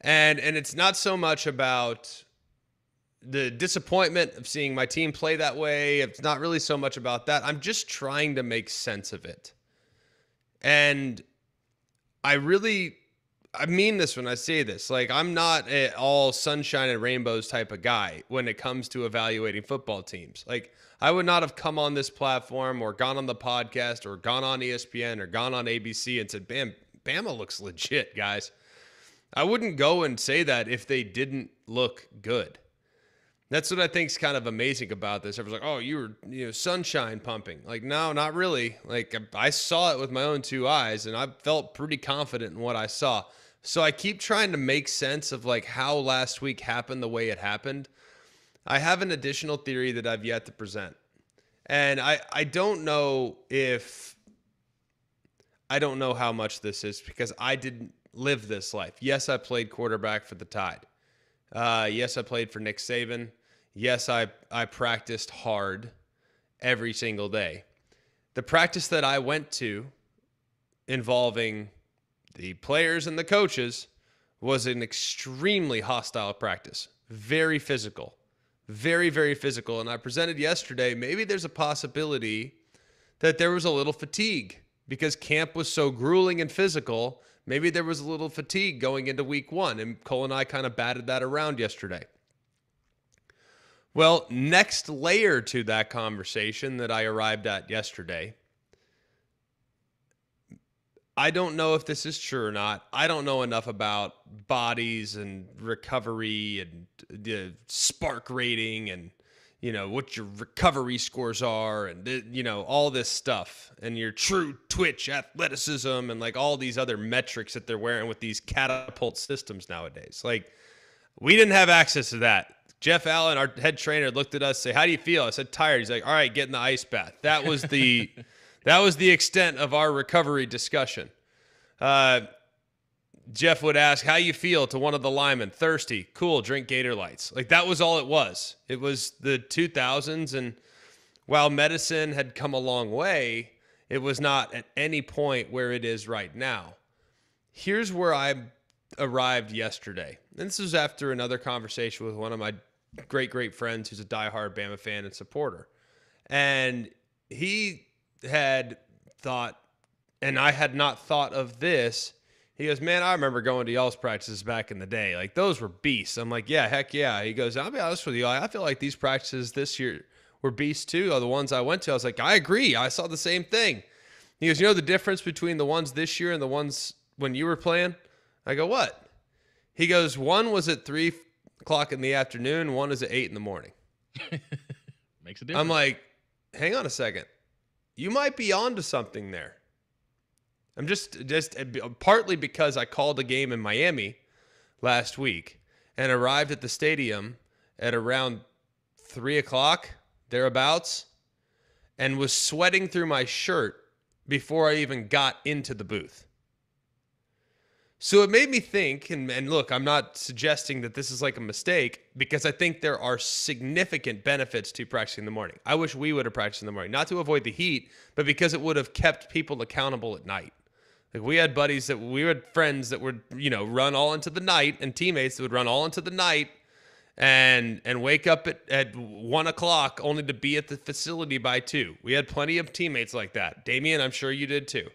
And it's not so much about the disappointment of seeing my team play that way. It's not really so much about that. I'm just trying to make sense of it. And I mean this when I say this. Like, I'm not an all sunshine and rainbows type of guy when it comes to evaluating football teams. Like, I would not have come on this platform or gone on the podcast or gone on ESPN or gone on ABC and said, Bama looks legit, guys. I wouldn't go and say that if they didn't look good. That's what I think is kind of amazing about this. Everyone's like, oh, you were sunshine pumping. Like, no, not really. Like, I saw it with my own two eyes, and I felt pretty confident in what I saw. So I keep trying to make sense of, like, how last week happened the way it happened. I have an additional theory that I've yet to present. And I don't know how much this is because I didn't live this life. Yes, I played quarterback for the Tide. Yes, I played for Nick Saban. Yes, I practiced hard every single day. The practice that I went to involving the players and the coaches was an extremely hostile practice. Very physical. Very, very physical. And I presented yesterday, maybe there's a possibility that there was a little fatigue because camp was so grueling and physical. Maybe there was a little fatigue going into week one, and Cole and I kind of batted that around yesterday. Well, next layer to that conversation that I arrived at yesterday, I don't know if this is true or not. I don't know enough about bodies and recovery and the spark rating and, what your recovery scores are and, all this stuff and your true twitch athleticism and like all these other metrics that they're wearing with these catapult systems nowadays. Like, we didn't have access to that. Jeff Allen, our head trainer, looked at us, say, "How do you feel?" I said, "Tired." He's like, "All right, get in the ice bath." That was the extent of our recovery discussion. Jeff would ask, "How you feel?" to one of the linemen. "Thirsty." "Cool, drink Gator Lights." Like, that was all it was. It was the 2000s, and while medicine had come a long way, it was not at any point where it is right now. Here's where I arrived yesterday. And this was after another conversation with one of my great friends who's a diehard Bama fan and supporter. And he had thought, and I had not thought of this. He goes, "Man, I remember going to y'all's practices back in the day. Like, those were beasts." I'm like, "Yeah, heck yeah." He goes, "I'll be honest with you. I feel like these practices this year were beasts too, or the ones I went to." I was like, "I agree. I saw the same thing." He goes, "You know the difference between the ones this year and the ones when you were playing?" I go, "What?" He goes, "One was at 3 o'clock in the afternoon. One is at 8 in the morning." Makes a difference. I'm like, hang on a second. You might be onto something there. I'm just partly because I called a game in Miami last week and arrived at the stadium at around 3 o'clock, thereabouts, and was sweating through my shirt before I even got into the booth. So it made me think, and look, I'm not suggesting that this is like a mistake because I think there are significant benefits to practicing in the morning. I wish we would have practiced in the morning, not to avoid the heat, but because it would have kept people accountable at night. Like, we had friends that would, run all into the night, and teammates that would run all into the night and wake up at 1 o'clock only to be at the facility by 2. We had plenty of teammates like that. Damian, I'm sure you did too.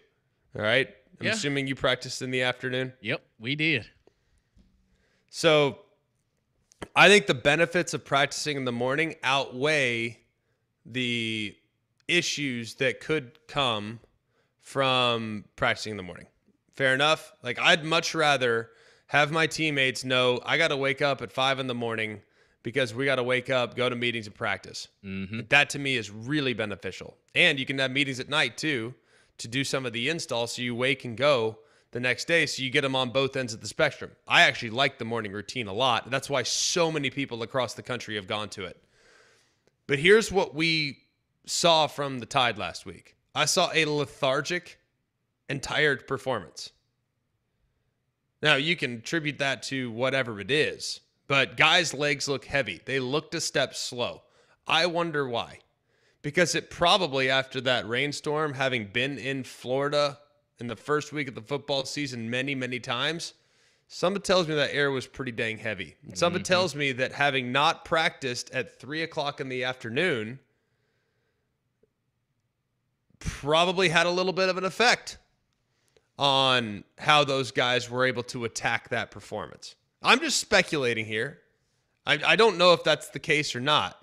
All right? I'm assuming you practiced in the afternoon? Yep, we did. So I think the benefits of practicing in the morning outweigh the issues that could come from practicing in the morning. Fair enough? Like, I'd much rather have my teammates know I got to wake up at 5 in the morning because we got to wake up, go to meetings, and practice. Mm-hmm. That to me is really beneficial. And you can have meetings at night too to do some of the install so you wake and go the next day so you get them on both ends of the spectrum. I actually like the morning routine a lot. That's why so many people across the country have gone to it. But here's what we saw from the Tide last week. I saw a lethargic and tired performance. Now, you can attribute that to whatever it is, but guys' legs look heavy. They looked a step slow. I wonder why. Because it probably, after that rainstorm, having been in Florida in the first week of the football season many, many times, Something tells me that air was pretty dang heavy. Something tells me that having not practiced at 3 o'clock in the afternoon probably had a little bit of an effect on how those guys were able to attack that performance. I'm just speculating here. I don't know if that's the case or not.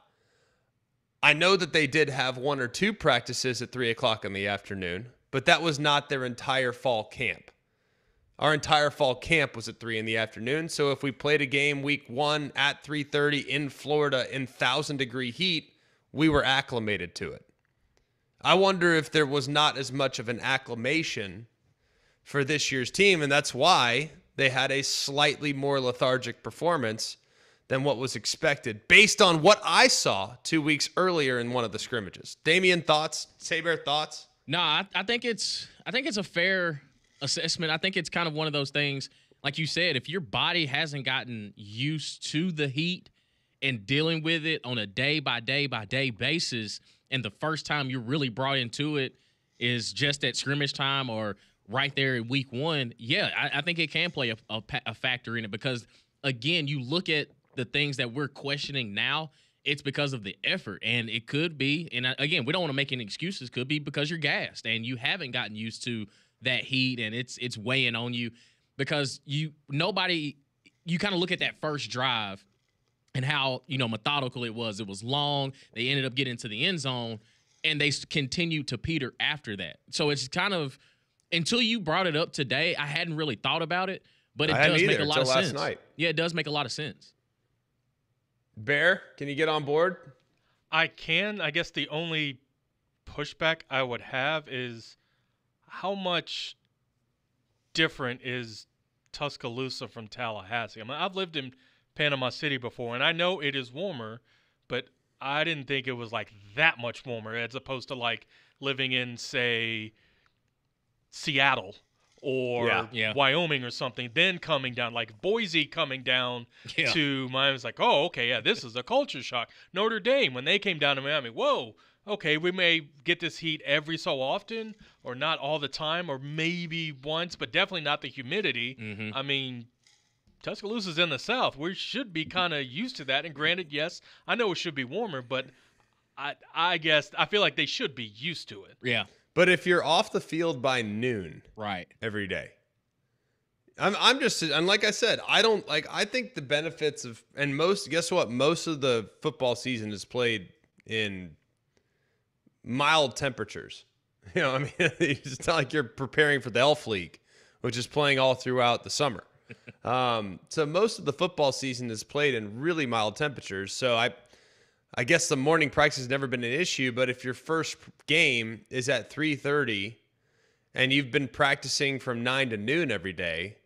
I know that they did have 1 or 2 practices at 3 o'clock in the afternoon, but that was not their entire fall camp. Our entire fall camp was at 3 in the afternoon. So if we played a game week 1 at 3:30 in Florida in 1,000-degree heat, we were acclimated to it. I wonder if there was not as much of an acclimation for this year's team, and that's why they had a slightly more lethargic performance than what was expected based on what I saw 2 weeks earlier in one of the scrimmages. Damian, thoughts? Saber, thoughts? No, I think it's a fair assessment. I think it's kind of one of those things, like you said, if your body hasn't gotten used to the heat and dealing with it on a day by day by day basis, and the first time you're really brought into it is just at scrimmage time or right there in week 1, yeah, I think it can play a factor in it because, again, you look at the things that we're questioning now, it's because of the effort. And it could be, and again, we don't want to make any excuses, could be because you're gassed and you haven't gotten used to that heat and it's weighing on you because you kind of look at that first drive and how, methodical it was. It was long. They ended up getting to the end zone and they continued to peter after that. So it's kind of, until you brought it up today, I hadn't really thought about it, but it does make a lot of sense. Night. Yeah, it does make a lot of sense. Bear, can you get on board? I can. I guess the only pushback I would have is how much different is Tuscaloosa from Tallahassee? I mean, I've lived in Panama City before, and I know it is warmer, but I didn't think it was like that much warmer as opposed to like living in, say, Seattle or Wyoming or something, then coming down, like Boise coming down to Miami. It's like, oh, okay, yeah, this is a culture shock. Notre Dame, when they came down to Miami, whoa, okay, we may get this heat every so often or not all the time or maybe once, but definitely not the humidity. Mm-hmm. I mean, Tuscaloosa's in the South. We should be kind of used to that. And granted, yes, I know it should be warmer, but I guess I feel like they should be used to it. Yeah. But if you're off the field by noon, right, every day, I'm just, and like I said, I think the benefits of, and guess what? Most of the football season is played in mild temperatures. I mean, it's not like you're preparing for the Elf League, which is playing all throughout the summer. So most of the football season is played in really mild temperatures. So I guess the morning practice has never been an issue, but if your first game is at 3:30 and you've been practicing from 9 to noon every day,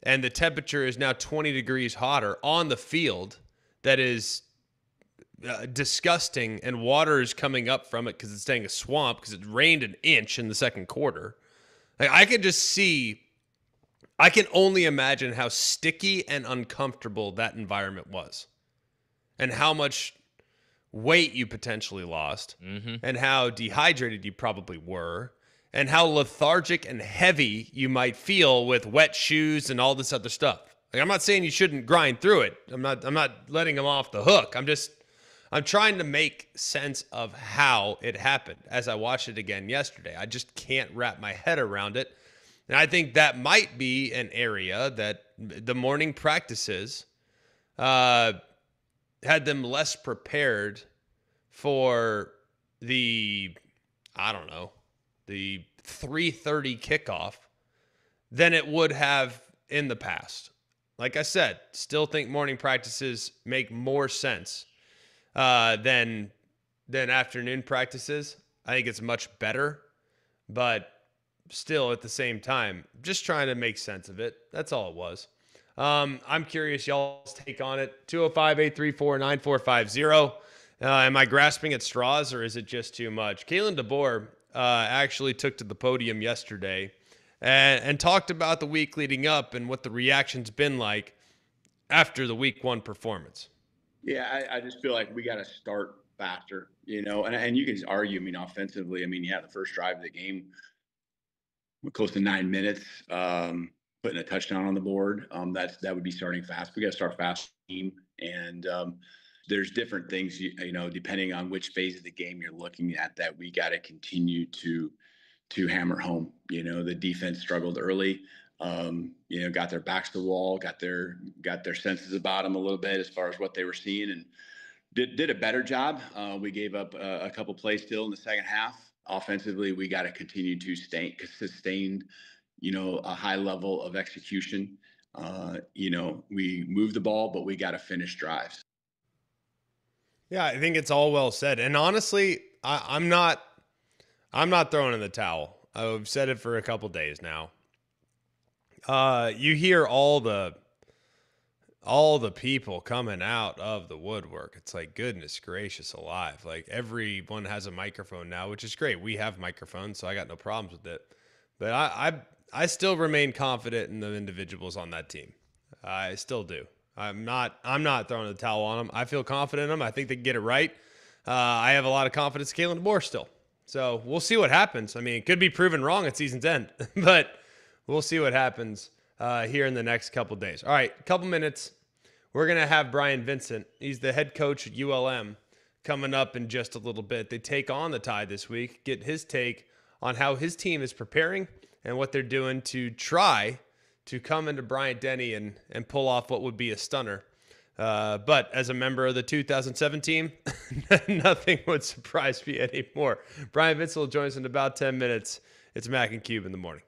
and the temperature is now 20 degrees hotter on the field, that is disgusting, and water is coming up from it because it's staying a swamp because it rained an inch in the second quarter. Like, I can only imagine how sticky and uncomfortable that environment was and how much weight you potentially lost, and how dehydrated you probably were, and how lethargic and heavy you might feel with wet shoes and all this other stuff. Like, I'm not saying you shouldn't grind through it. I'm not letting them off the hook. I'm trying to make sense of how it happened as I watched it again yesterday. I just can't wrap my head around it. And I think that might be an area that the morning practices had them less prepared for the 3:30 kickoff than it would have in the past. Like I said, still think morning practices make more sense than afternoon practices. I think it's much better, but still at the same time, just trying to make sense of it. That's all it was. I'm curious y'all's take on it. 205-834-9450. Am I grasping at straws, or is it just too much? Kalen DeBoer actually took to the podium yesterday and talked about the week leading up and what the reaction's been like after the week 1 performance. Yeah, I just feel like we got to start faster, and you can just argue, offensively, the first drive of the game, close to 9 minutes. putting a touchdown on the board. That would be starting fast. We got to start fast team, and there's different things, depending on which phase of the game you're looking at, that we got to continue to hammer home. The defense struggled early. Got their backs to the wall, got their senses about them a little bit as far as what they were seeing, and did a better job. We gave up a couple plays still in the second half. Offensively, we got to continue to sustain, a high level of execution. We move the ball, but we got to finish drives. Yeah, I think it's all well said. And honestly, I'm not throwing in the towel. I've said it for a couple days now. You hear all the people coming out of the woodwork. It's like, goodness gracious alive. Like, everyone has a microphone now, which is great. We have microphones, so I got no problems with it. But I still remain confident in the individuals on that team. I still do. I'm not throwing the towel on them. I feel confident in them. I think they can get it right. I have a lot of confidence in Kalen DeBoer still. So we'll see what happens. I mean, it could be proven wrong at season's end, but we'll see what happens here in the next couple days. All right, couple minutes. We're going to have Bryant Vincent. He's the head coach at ULM coming up in just a little bit. They take on the Tide this week. Get his take on how his team is preparing and what they're doing to try to come into Bryant-Denny and pull off what would be a stunner. But as a member of the 2007 team, nothing would surprise me anymore. Bryant Vincent will join us in about 10 minutes. It's Mac and Cube in the morning.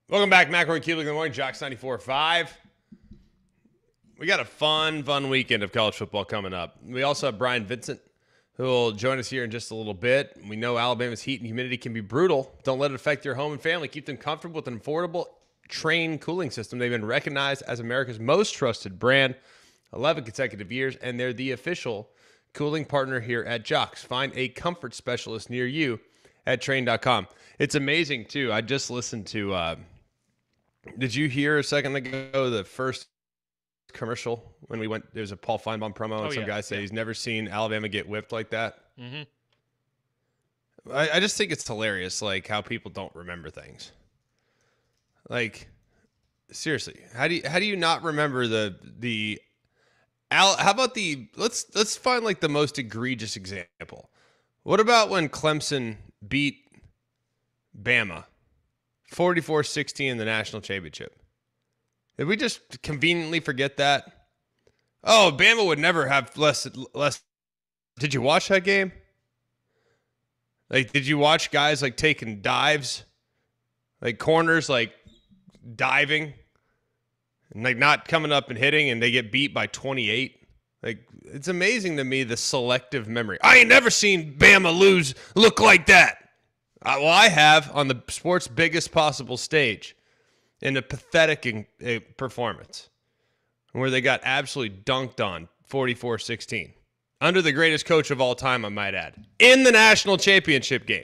Welcome back, McElroy and Cubelic in the morning, Jox 94.5. We got a fun weekend of college football coming up. We also have Bryant Vincent, who will join us here in just a little bit. We know Alabama's heat and humidity can be brutal. Don't let it affect your home and family. Keep them comfortable with an affordable Train cooling system. They've been recognized as America's most trusted brand 11 consecutive years, and they're the official cooling partner here at Jox. Find a comfort specialist near you at train.com. It's amazing, too. I just listened to did you hear a second ago the first commercial when we went? There's a Paul Feinbaum promo, and some guy said he's never seen Alabama get whipped like that. Mm-hmm. I just think it's hilarious, like how people don't remember things. Like, seriously, how do you not remember how about let's find like the most egregious example. What about when Clemson beat Bama 44-16 in the national championship? Did we just conveniently forget that? Oh, Bama would never have less. Did you watch that game? Like, did you watch guys like taking dives, like corners, like diving, and like not coming up and hitting, and they get beat by 28? Like, it's amazing to me, the selective memory. I ain't never seen Bama look like that. Well, I have, on the sport's biggest possible stage, in a pathetic performance where they got absolutely dunked on 44-16 under the greatest coach of all time, I might add, in the national championship game.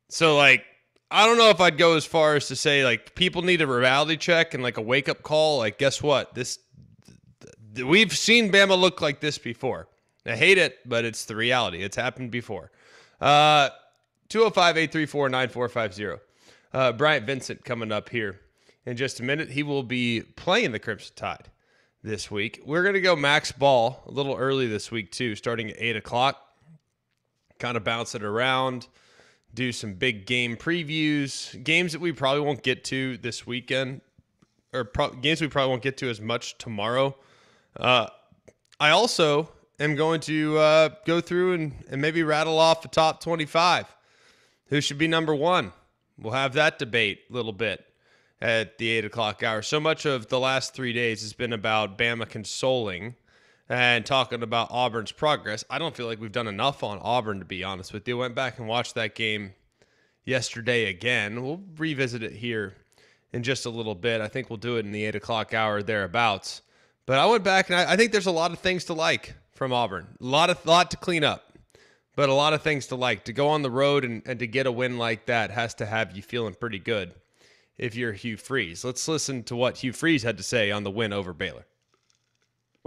So, like, I don't know if I'd go as far as to say, like, people need a reality check and, like, a wake-up call. Like, guess what? We've seen Bama look like this before. I hate it, but it's the reality. It's happened before. 205-834-9450. Bryant Vincent coming up here in just a minute. He will be playing the Crimson Tide this week. We're going to go max ball a little early this week, too, starting at 8 o'clock. Kind of bounce it around, do some big game previews, games that we probably won't get to this weekend, or games we probably won't get to as much tomorrow. I also am going to go through and maybe rattle off the top 25. Who should be number one? We'll have that debate a little bit at the 8 o'clock hour. So much of the last 3 days has been about Bama consoling and talking about Auburn's progress. I don't feel like we've done enough on Auburn, to be honest with you. Went back and watched that game yesterday again. We'll revisit it here in just a little bit. I think we'll do it in the 8 o'clock hour thereabouts. But I went back, and I think there's a lot of things to like from Auburn. A lot to clean up. But a lot of things to like. To go on the road and to get a win like that has to have you feeling pretty good if you're Hugh Freeze. Let's listen to what Hugh Freeze had to say on the win over Baylor.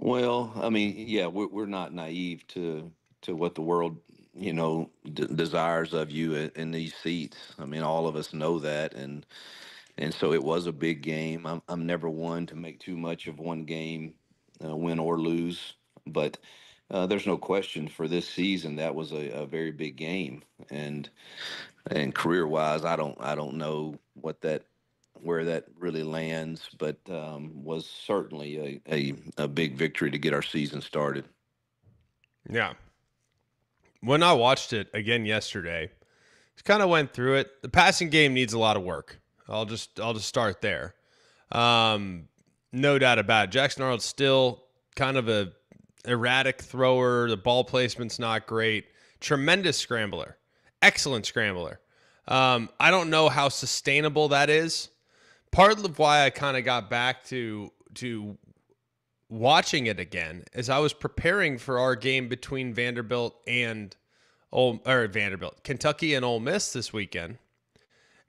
Well, I mean, yeah, we're not naive to what the world, desires of you in these seats. I mean, all of us know that, and so it was a big game. I'm never one to make too much of one game, win or lose, but there's no question for this season that was a very big game, and career-wise, I don't know where that really lands, but was certainly a big victory to get our season started. Yeah. When I watched it again yesterday, just kind of went through it. The passing game needs a lot of work. I'll just start there. No doubt about it. Jackson Arnold's still kind of a erratic thrower. The ball placement's not great. Tremendous scrambler. Excellent scrambler. I don't know how sustainable that is. Part of why I kind of got back to watching it again is I was preparing for our game between Kentucky and Ole Miss this weekend.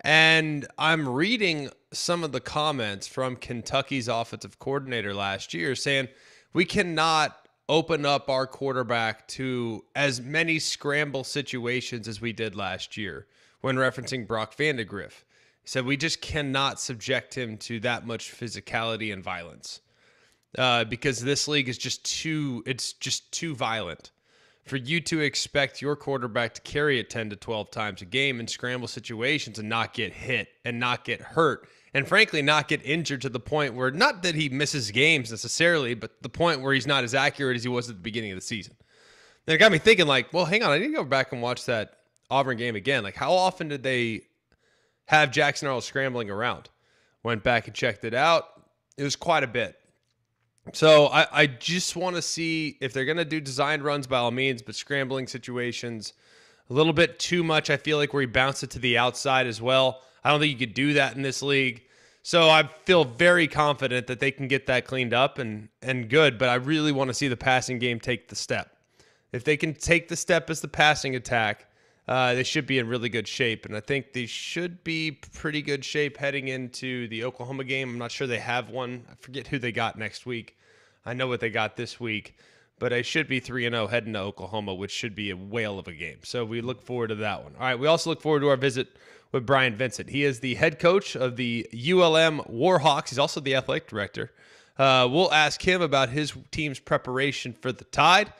And I'm reading some of the comments from Kentucky's offensive coordinator last year saying we cannot open up our quarterback to as many scramble situations as we did last year when referencing Brock Vandegrift. He said we just cannot subject him to that much physicality and violence because this league is just too violent for you to expect your quarterback to carry it 10 to 12 times a game in scramble situations and not get hit and not get hurt and frankly not get injured to the point where, not that he misses games necessarily, but the point where he's not as accurate as he was at the beginning of the season. And it got me thinking, like, well, hang on, I need to go back and watch that Auburn game again. Like, how often did they have Jackson Arnold scrambling around. Went back and checked it out. It was quite a bit. So I just want to see if they're going to do designed runs by all means, but scrambling situations, a little bit too much, I feel like, where he bounced it to the outside as well. I don't think you could do that in this league. So I feel very confident that they can get that cleaned up and good, but I really want to see the passing game take the step. If they can take the step as the passing attack, they should be in really good shape. And I think they should be pretty good shape heading into the Oklahoma game. I'm not sure they have one. I forget who they got next week. I know what they got this week. But they should be 3-0 heading to Oklahoma, which should be a whale of a game. So we look forward to that one. All right, we also look forward to our visit with Bryant Vincent. He is the head coach of the ULM Warhawks. He's also the athletic director. We'll ask him about his team's preparation for the Tide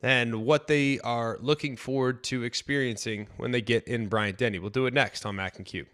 and what they are looking forward to experiencing when they get in Bryant-Denny. We'll do it next on Mac and Q.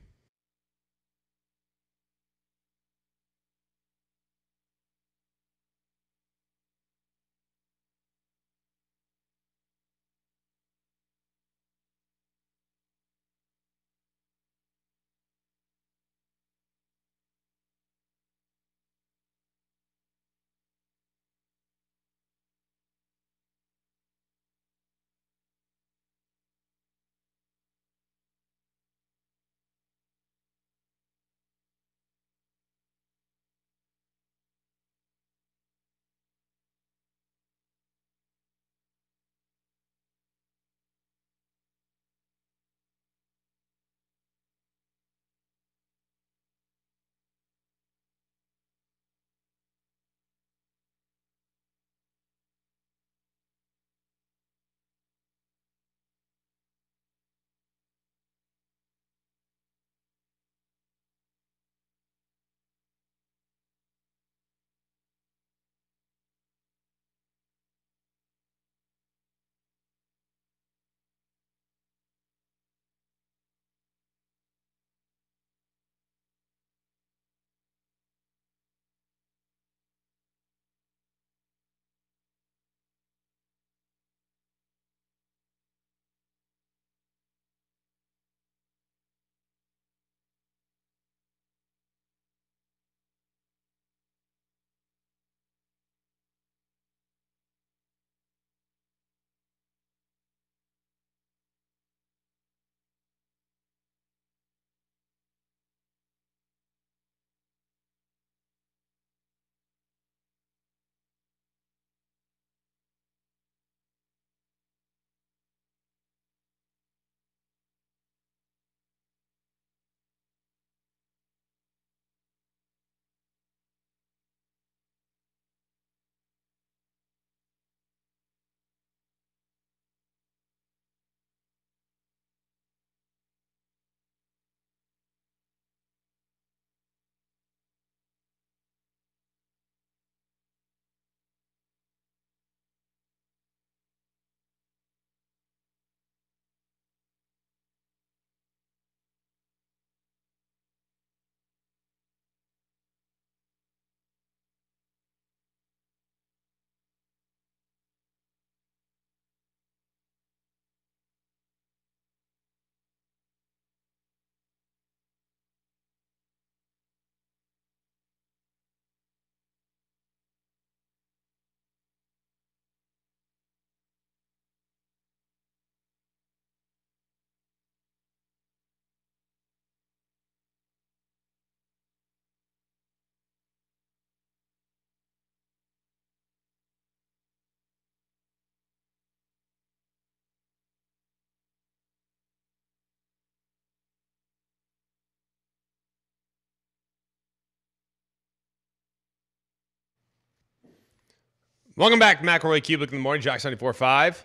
Welcome back to McElroy and Cubelic in the morning, Jox 94.5.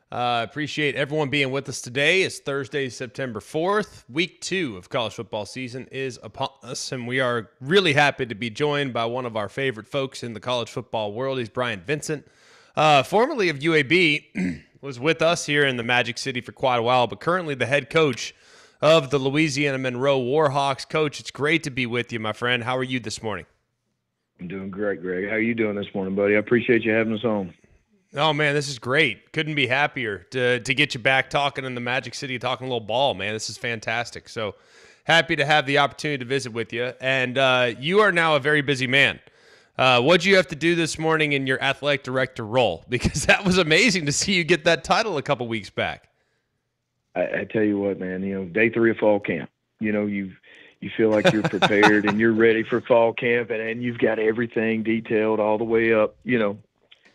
Appreciate everyone being with us today. It's Thursday, September 4th. Week 2 of college football season is upon us, and we are really happy to be joined by one of our favorite folks in the college football world. He's Bryant Vincent, formerly of UAB, was with us here in the Magic City for quite a while, but currently the head coach of the Louisiana Monroe Warhawks. Coach, it's great to be with you, my friend. How are you this morning? I'm doing great, Greg. How are you doing this morning, buddy? I appreciate you having us on. Oh, man, this is great. Couldn't be happier to get you back talking in the Magic City, talking a little ball, man. This is fantastic. So Happy to have the opportunity to visit with you. And you are now a very busy man. What'd you have to do this morning in your athletic director role? Because that was amazing to see you get that title a couple weeks back. I tell you what, man, day 3 of fall camp, you feel like you're prepared and you're ready for fall camp, and you've got everything detailed all the way up, to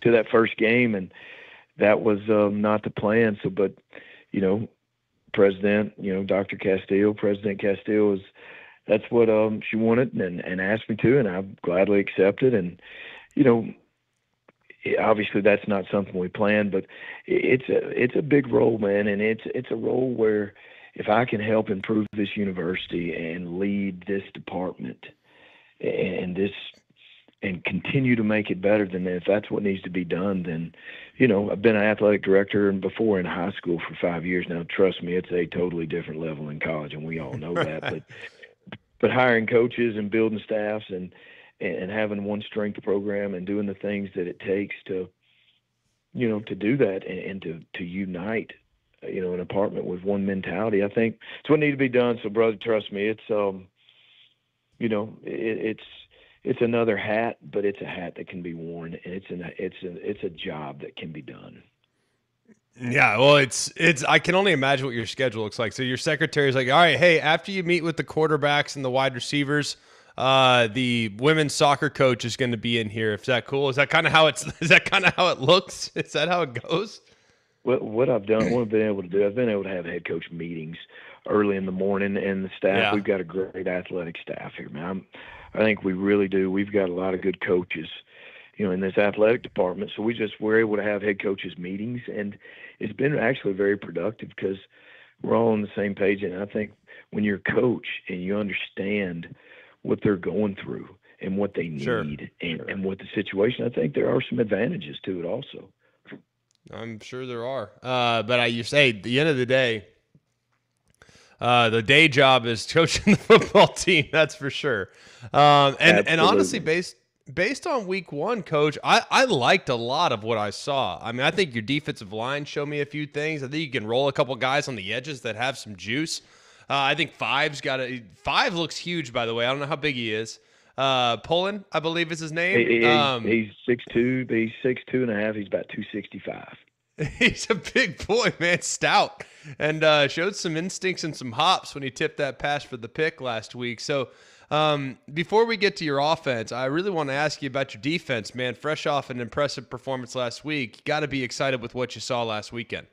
that first game. And that was not the plan. So, but, President Castile that's what she wanted and asked me to, and I gladly accepted. And, obviously that's not something we planned, but it's a big role, man. And it's a role where if I can help improve this university and lead this department and continue to make it better, than if that's what needs to be done, then, I've been an athletic director and before in high school for 5 years now. Trust me, it's a totally different level in college, and we all know that. But hiring coaches and building staffs and having one strength program and doing the things that it takes to do that and to unite, an department with one mentality, I think it's what needs to be done. So, brother, trust me, it's it's another hat, but it's a hat that can be worn, and it's a job that can be done. Yeah, well, it's. I can only imagine what your schedule looks like. So your secretary's like, all right, hey, after you meet with the quarterbacks and the wide receivers, the women's soccer coach is going to be in here. Is that cool? Is that kind of how it's? Is that kind of how it looks? Is that how it goes? What I've been able to do, I've been able to have head coach meetings early in the morning, and the staff. Yeah. We've got a great athletic staff here, man. I think we really do. We've got a lot of good coaches, in this athletic department. So we're able to have head coaches meetings, and it's been actually very productive because we're all on the same page. And I think when you're a coach and you understand what they're going through and what they need Sure. and what the situation, I think there are some advantages to it also. I'm sure there are. But you say at the end of the day, the day job is coaching the football team. That's for sure. And honestly, based on week 1, Coach, I liked a lot of what I saw. I mean, I think your defensive line showed me a few things. I think you can roll a couple guys on the edges that have some juice. I think Five looks huge, by the way. I don't know how big he is. Pullen, I believe is his name. He's 6'2", but he's 6'2 and a half. He's about 265. He's a big boy, man, stout, and showed some instincts and some hops when he tipped that pass for the pick last week. So before we get to your offense, I really want to ask you about your defense, man. Fresh off an impressive performance last week, you got to be excited with what you saw last weekend.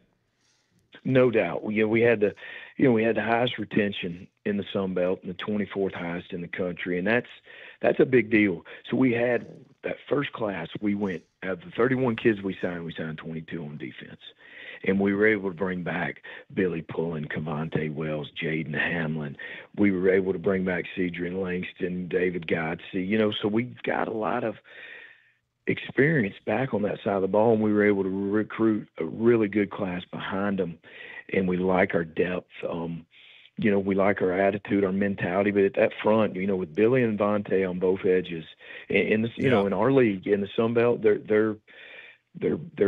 No doubt. We had the highest retention in the Sun Belt and the 24th highest in the country, and that's a big deal. So we had that first class. We went out of the 31 kids we signed 22 on defense, and we were able to bring back Billy Pullen, Cavante Wells, Jaden Hamlin. We were able to bring back Cedric Langston, David Godsey. So we've got a lot of experience back on that side of the ball, and we were able to recruit a really good class behind them, and we like our depth. We like our attitude, our mentality, but at that front, with Billy and Vontae on both edges, in our league, in the Sun Belt, they're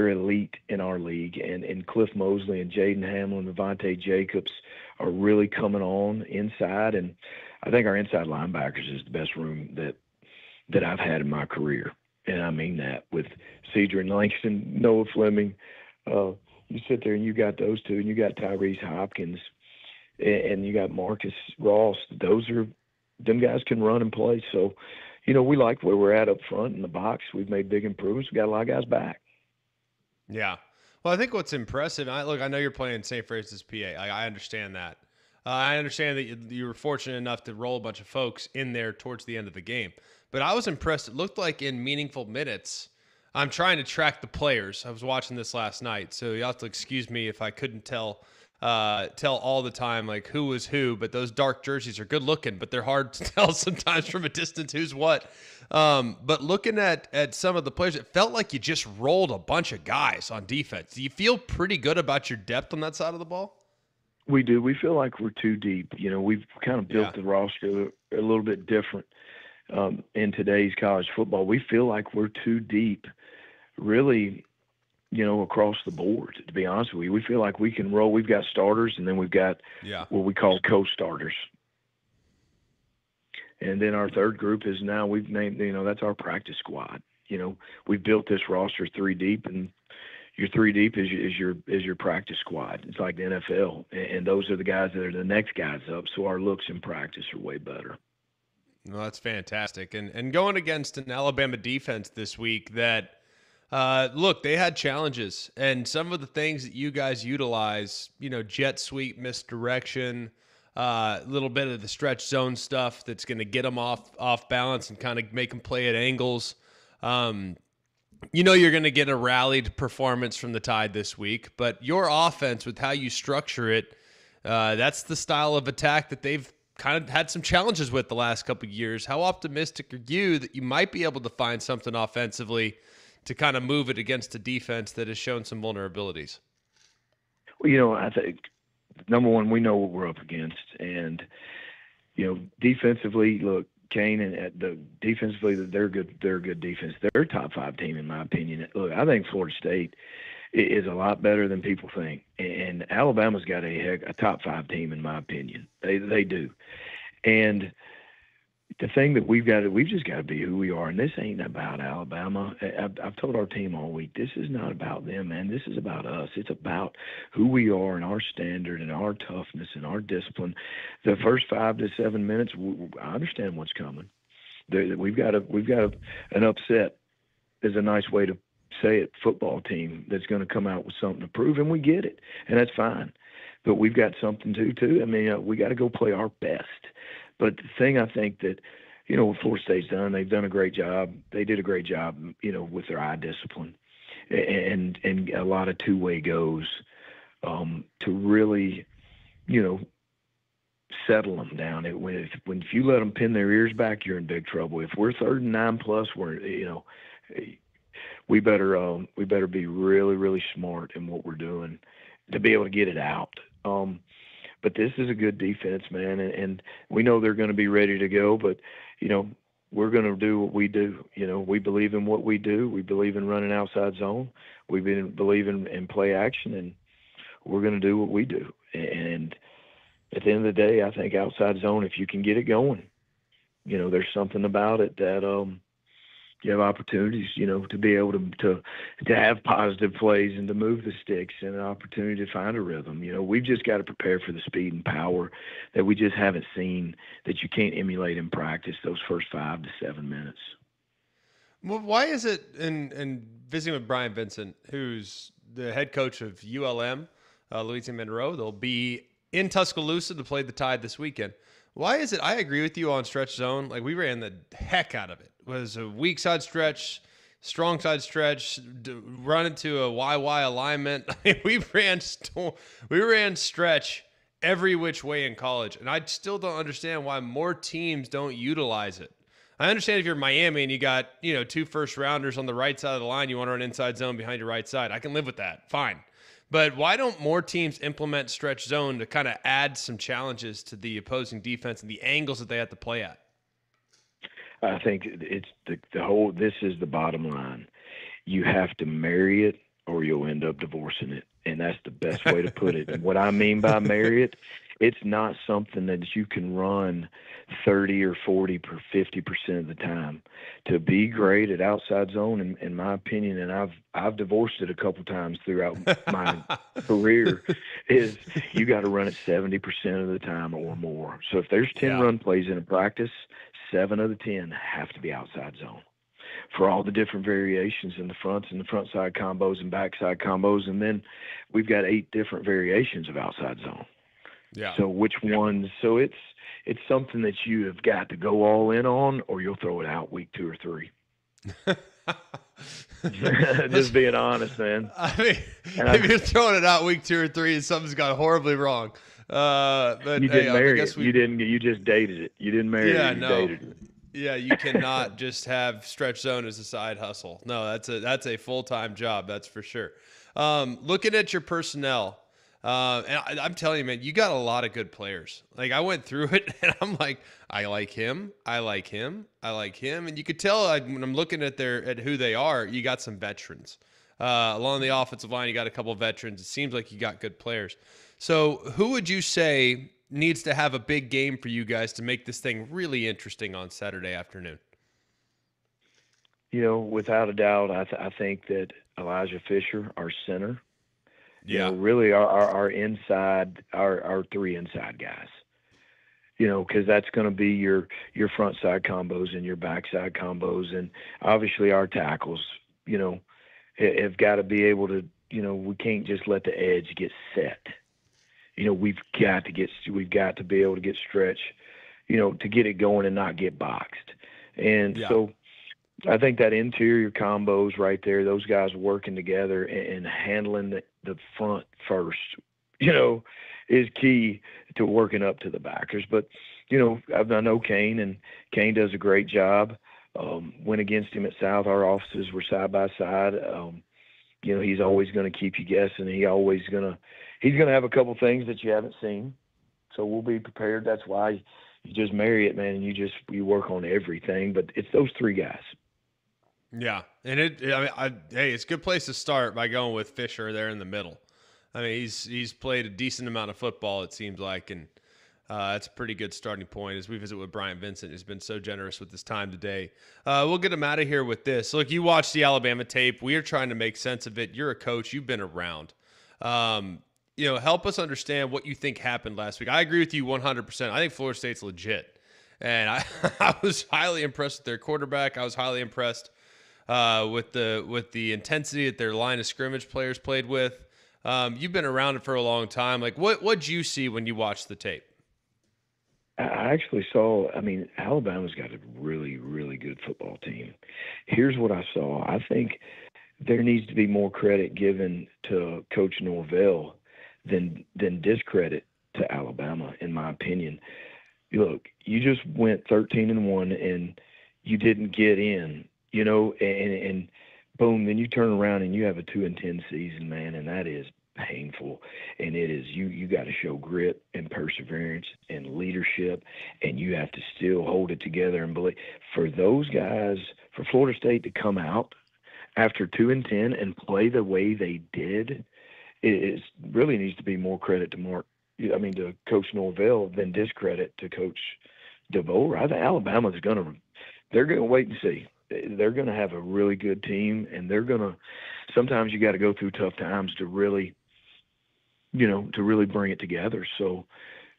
elite in our league, and Cliff Mosley and Jaden Hamlin and Vontae Jacobs are really coming on inside, and I think our inside linebackers is the best room that I've had in my career. And I mean that with Cedric Langston, Noah Fleming. You sit there and you got those two, and you got Tyrese Hopkins, and you got Marcus Ross. Them guys can run and play. So, we like where we're at up front in the box. We've made big improvements. We got a lot of guys back. Yeah. Well, I think what's impressive, I know you're playing St. Francis, PA. I understand that. I understand that you were fortunate enough to roll a bunch of folks in there towards the end of the game. But I was impressed. It looked like in meaningful minutes, I'm trying to track the players. I was watching this last night, so you'll have to excuse me if I couldn't tell all the time like who was who. But those dark jerseys are good looking, but they're hard to tell sometimes from a distance who's what. But looking at some of the players, it felt like you just rolled a bunch of guys on defense. Do you feel pretty good about your depth on that side of the ball? We do. We feel like we're too deep. We've kind of built the roster a little bit different. In today's college football, we feel like we're too deep, really, across the board, to be honest with you. We feel like we can roll. We've got starters, and then we've got what we call co-starters. And then our third group is now we've named, that's our practice squad. We've built this roster 3 deep, and your 3 deep is your practice squad. It's like the NFL, and those are the guys that are the next guys up. So our looks in practice are way better. Well, that's fantastic. And going against an Alabama defense this week that, look, they had challenges, and some of the things that you guys utilize, jet sweep, misdirection, a little bit of the stretch zone stuff that's going to get them off balance and kind of make them play at angles. You're going to get a rallied performance from the Tide this week, but your offense with how you structure it, that's the style of attack that they've kind of had some challenges with the last couple of years. How optimistic are you that you might be able to find something offensively to kind of move it against a defense that has shown some vulnerabilities? Well, I think number one, we know what we're up against, and defensively, look, Kane and defensively, they're good. They're a good defense. They're a top 5 team in my opinion. Look, I think Florida State is a lot better than people think, and Alabama's got a top 5 team in my opinion. They do, and the thing that we've just got to be who we are, and this ain't about Alabama. I've told our team all week, this is not about them, man. This is about us. It's about who we are and our standard and our toughness and our discipline. The first 5 to 7 minutes, I understand what's coming. We've got an upset is a nice way to say it, football team that's going to come out with something to prove, and we get it, and that's fine. But we've got something to too. I mean, we got to go play our best. But the thing I think that, what Florida State's done, they've done a great job. They did a great job, with their eye discipline and a lot of two-way goes to really, settle them down. If you let them pin their ears back, you're in big trouble. If we're 3rd and 9+, we better be really, really smart in what we're doing to be able to get it out. But this is a good defense, man, and we know they're going to be ready to go. But we're going to do what we do. We believe in what we do. We believe in running outside zone. We believe in play action, and we're going to do what we do. And at the end of the day, I think outside zone, if you can get it going, there's something about it that you have opportunities, to be able to have positive plays and to move the sticks and an opportunity to find a rhythm. We've just got to prepare for the speed and power that we just haven't seen, that you can't emulate in practice those first 5 to 7 minutes. Well, why is it in visiting with Bryant Vincent, who's the head coach of ULM, Louisiana Monroe, they'll be in Tuscaloosa to play the Tide this weekend. Why is it? I agree with you on stretch zone. Like, we ran the heck out of it. It was a weak side stretch, strong side stretch, run into a YY alignment. I mean, we ran stretch every which way in college, and I still don't understand why more teams don't utilize it. I understand if you're Miami and you got 2 first rounders on the right side of the line, you want to run inside zone behind your right side. I can live with that. Fine. But why don't more teams implement stretch zone to kind of add some challenges to the opposing defense and the angles that they have to play at? I think it's this is the bottom line. You have to marry it or you'll end up divorcing it. And that's the best way to put it. And what I mean by marry it, it's not something that you can run 30 or 40 per 50% of the time. To be great at outside zone, in my opinion, and I've divorced it a couple times throughout my career, is you got to run it 70% of the time or more. So if there's 10 run plays in a practice, 7 of the 10 have to be outside zone for all the different variations in the fronts and the front side combos and backside combos. And then we've got 8 different variations of outside zone. Yeah. So which ones? So it's something that you have got to go all in on, or you'll throw it out week 2 or 3. Just being honest, man. I mean, if you're throwing it out week 2 or 3 and something's gone horribly wrong. But you didn't marry it. You just dated it. You didn't marry it. You dated it. Yeah, you cannot just have stretch zone as a side hustle. No, that's a full-time job, that's for sure. Looking at your personnel, and I'm telling you, man, you got a lot of good players. Like, I went through it, and I'm like, I like him, I like him, I like him, and you could tell when I'm looking at who they are. You got some veterans along the offensive line. You got a couple of veterans. It seems like you got good players. So, who would you say needs to have a big game for you guys to make this thing really interesting on Saturday afternoon? Without a doubt, I think that Elijah Fisher, our center, Yeah. really our inside, our three inside guys. Because that's going to be your front side combos and your backside combos, and obviously our tackles, have got to be able to, we can't just let the edge get set. We've got to be able to get stretch, to get it going and not get boxed. And so I think that interior combos right there, those guys working together and handling the front first, is key to working up to the backers. But, I know Kane, and Kane does a great job. Went against him at South. Our offices were side by side. He's always going to keep you guessing. He's going to have a couple things that you haven't seen. So we'll be prepared. That's why you just marry it, man, and you work on everything. But it's those three guys. Yeah, and it's a good place to start by going with Fisher there in the middle. I mean, he's played a decent amount of football, it seems like, and that's a pretty good starting point as we visit with Bryant Vincent, who's been so generous with his time today. We'll get him out of here with this. Look, you watched the Alabama tape. We are trying to make sense of it. You're a coach. You've been around. Help us understand what you think happened last week. I agree with you 100%. I think Florida State's legit, and I was highly impressed with their quarterback. I was highly impressed with the intensity that their line of scrimmage players played with. You've been around it for a long time. Like, what'd you see when you watched the tape? I actually saw, Alabama's got a really, really good football team. Here's what I saw. I think there needs to be more credit given to Coach Norvell than discredit to Alabama, in my opinion. Look, you just went 13-1 and you didn't get in, and boom, then you turn around and you have a 2-10 season, man, and that is painful. And it is, you got to show grit and perseverance and leadership, and you have to still hold it together and believe. For those guys, for Florida State to come out after 2-10 and play the way they did, it really needs to be more credit to Coach Norvell than discredit to Coach DeVoe. I think Alabama's they're going to wait and see. They're going to have a really good team, and sometimes you got to go through tough times to really bring it together. So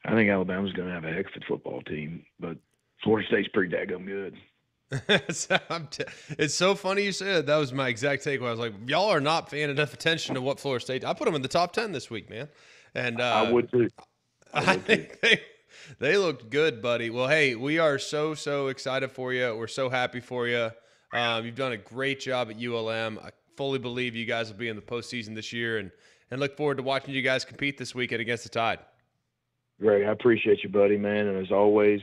I think Alabama's going to have a heck of a football team, but Florida State's pretty daggone good. It's so funny you said that. Was my exact takeaway. I was like, y'all are not paying enough attention to what Florida State. I put them in the top 10 this week, man. And I would too. I think they looked good, buddy. Well, hey, we are so excited for you. We're so happy for you. You've done a great job at ULM. I fully believe you guys will be in the postseason this year, and look forward to watching you guys compete this weekend against the Tide. Great. I appreciate you, buddy, man. And as always,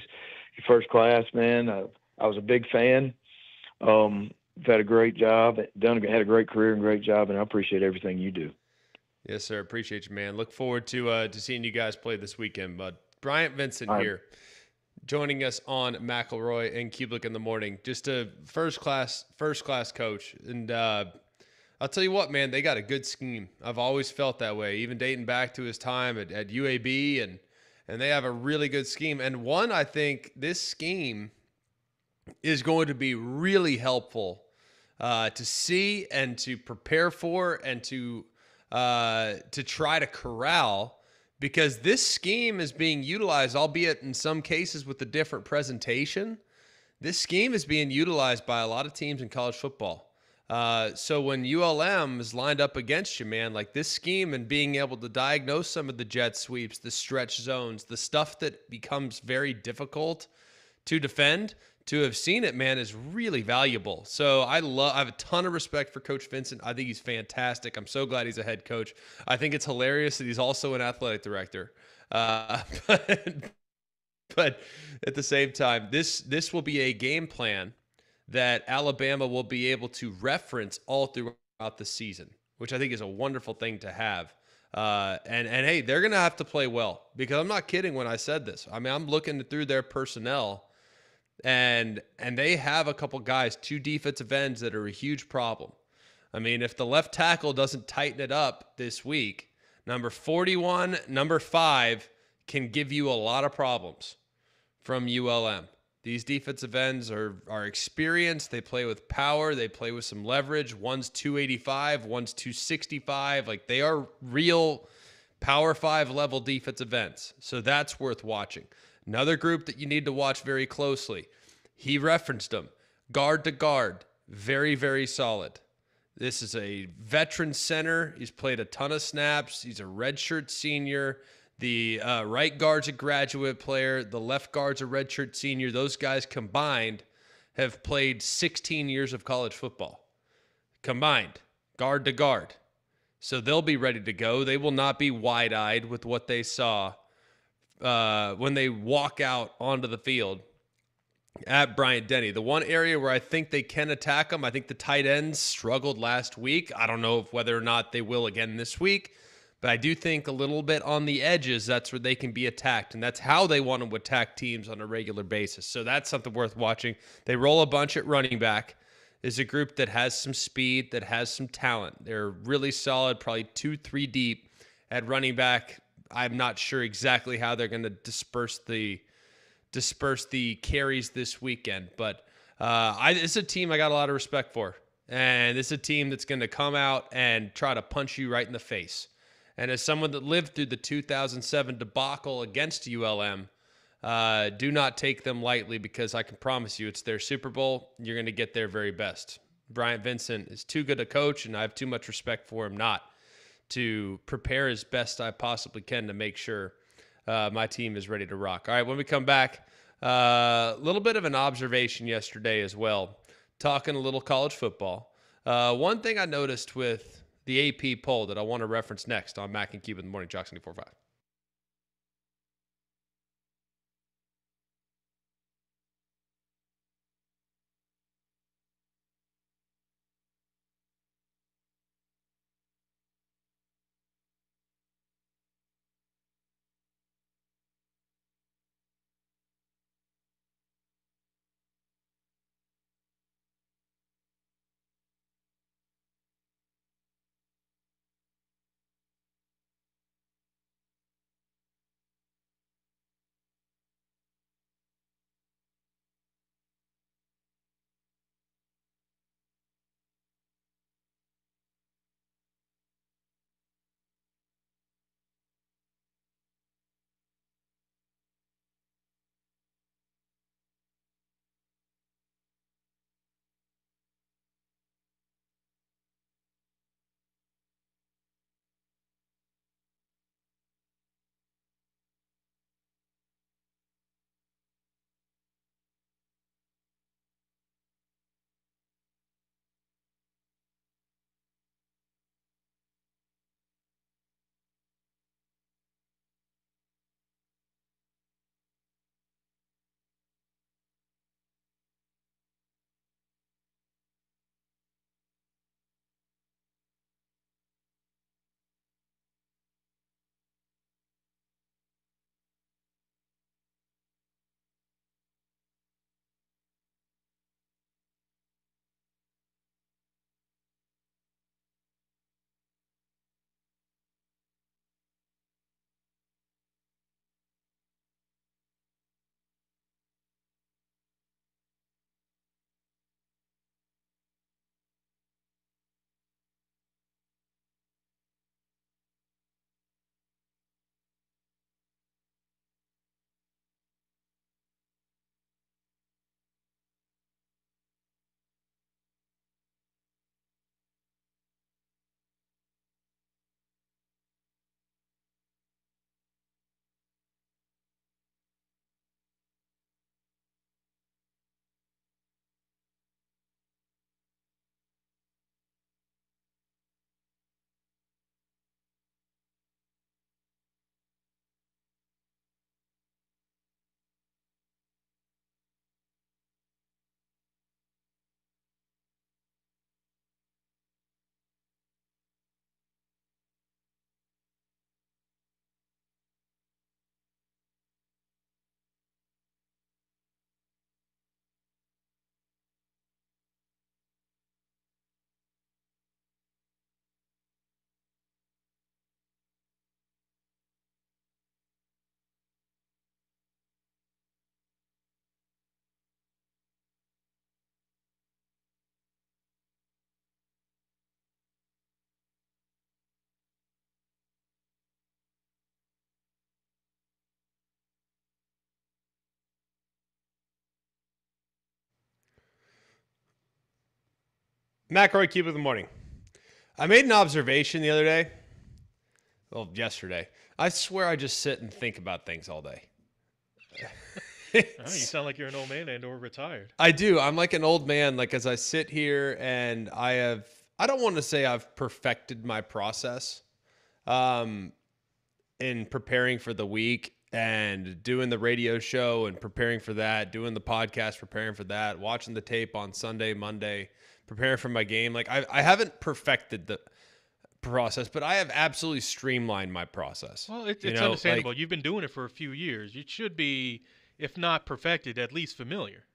you're first class, man. I was a big fan. You've had a great job, had a great career and great job, and I appreciate everything you do. Yes, sir. Appreciate you, man. Look forward to seeing you guys play this weekend, bud. Bryant Vincent here, joining us on McElroy and Cubelic in the morning. Just a first class coach, and I'll tell you what, man, they got a good scheme. I've always felt that way, even dating back to his time at UAB, and they have a really good scheme. And one, I think this scheme is going to be really helpful to see and to prepare for and to try to corral, because this scheme is being utilized, albeit in some cases with a different presentation. This scheme is being utilized by a lot of teams in college football. So when ULM is lined up against you, man, like this scheme and being able to diagnose some of the jet sweeps, the stretch zones, the stuff that becomes very difficult to defend, to have seen it, man, is really valuable. So I have a ton of respect for Coach Vincent. I think he's fantastic. I'm so glad he's a head coach. I think it's hilarious that he's also an athletic director. But at the same time, this will be a game plan that Alabama will be able to reference all throughout the season, which I think is a wonderful thing to have. And hey, they're going to have to play well, because I'm not kidding when I said this. I mean, I'm looking through their personnel, and they have a couple guys, 2 defensive ends that are a huge problem. I mean, if the left tackle doesn't tighten it up this week, number 41, number 5 can give you a lot of problems from ULM. These defensive ends are experienced. They play with power. They play with some leverage. One's 285, one's 265. Like, they are real Power 5 level defensive ends. So that's worth watching. Another group that you need to watch very closely. He referenced them. Guard to guard. Very, very solid. This is a veteran center. He's played a ton of snaps. He's a redshirt senior. The right guard's a graduate player. The left guard's a redshirt senior. Those guys combined have played 16 years of college football. Combined, guard to guard. So they'll be ready to go. They will not be wide-eyed with what they saw when they walk out onto the field at Bryant-Denny. The one area where I think they can attack them, I think the tight ends struggled last week. I don't know whether or not they will again this week. But I do think a little bit on the edges, that's where they can be attacked. And that's how they want to attack teams on a regular basis. So that's something worth watching. They roll a bunch at running back. Is a group that has some speed, that has some talent. They're really solid, probably 2-3 deep at running back. I'm not sure exactly how they're going to disperse the carries this weekend. But it's a team I got a lot of respect for. And it's a team that's going to come out and try to punch you right in the face. And as someone that lived through the 2007 debacle against ULM, do not take them lightly, because I can promise you it's their Super Bowl. You're going to get their very best. Bryant Vincent is too good a coach, and I have too much respect for him not to prepare as best I possibly can to make sure my team is ready to rock. All right, when we come back, a little bit of an observation yesterday as well, talking a little college football. One thing I noticed with the AP poll that I want to reference next on Mac and Cube in the Morning, Jox 94.5. McElroy, Cubelic, the morning. I made an observation the other day. Well, yesterday. I swear I just sit and think about things all day. Oh, you sound like you're an old man and or retired. I do. I'm like an old man. Like as I sit here and I don't want to say I've perfected my process in preparing for the week and doing the radio show and preparing for that, doing the podcast, preparing for that, watching the tape on Sunday, Monday, preparing for my game. Like I haven't perfected the process, but I have absolutely streamlined my process. Well, it's understandable. You've been doing it for a few years. You should be, if not perfected, at least familiar.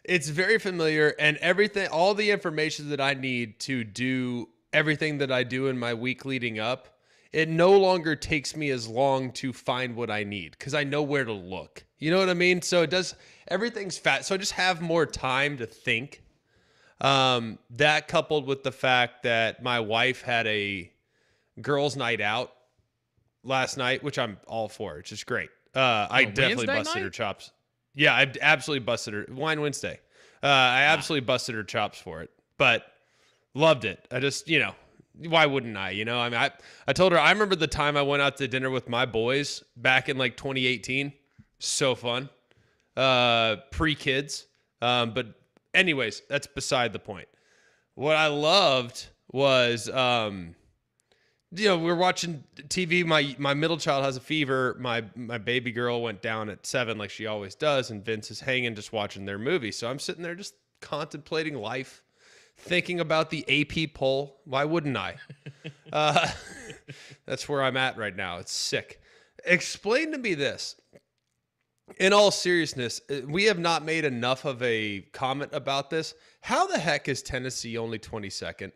It's very familiar, and everything, all the information that I need to do everything that I do in my week leading up, it no longer takes me as long to find what I need because I know where to look. You know what I mean? So everything's fast. So I just have more time to think. That coupled with the fact that my wife had a girls' night out last night, which I'm all for. It's just great. I definitely busted her chops. Yeah, I absolutely busted her. Wine Wednesday. I absolutely busted her chops for it, but loved it. I just, why wouldn't I? I mean, I told her, I remember the time I went out to dinner with my boys back in like 2018. So fun. Pre-kids. But anyways, that's beside the point. What I loved was, we're watching TV. My middle child has a fever. My baby girl went down at 7 like she always does, and Vince is hanging just watching their movie. So I'm sitting there just contemplating life, thinking about the AP poll. Why wouldn't I? That's where I'm at right now. It's sick. Explain to me this. In all seriousness, we have not made enough of a comment about this. How the heck is Tennessee only 22nd?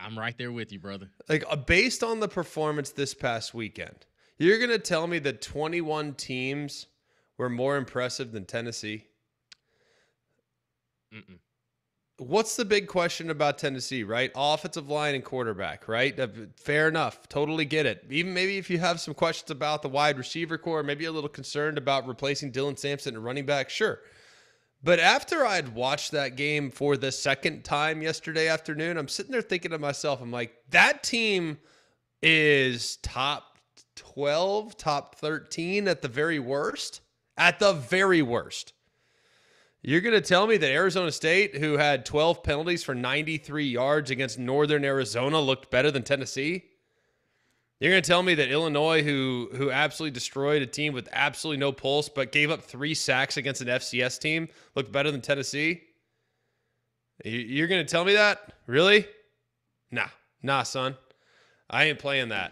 I'm right there with you, brother. Like, based on the performance this past weekend, you're going to tell me that 21 teams were more impressive than Tennessee? Mm-mm. What's the big question about Tennessee, right? Offensive line and quarterback, right? Fair enough. Totally get it. Even maybe if you have some questions about the wide receiver core, maybe a little concerned about replacing Dylan Sampson at running back, sure. But after I'd watched that game for the second time yesterday afternoon, I'm sitting there thinking to myself, I'm like, that team is top 12, top 13 at the very worst. At the very worst. You're going to tell me that Arizona State, who had 12 penalties for 93 yards against Northern Arizona, looked better than Tennessee? You're going to tell me that Illinois, who absolutely destroyed a team with absolutely no pulse, but gave up 3 sacks against an FCS team, looked better than Tennessee? You're going to tell me that? Really? Nah, son. I ain't playing that.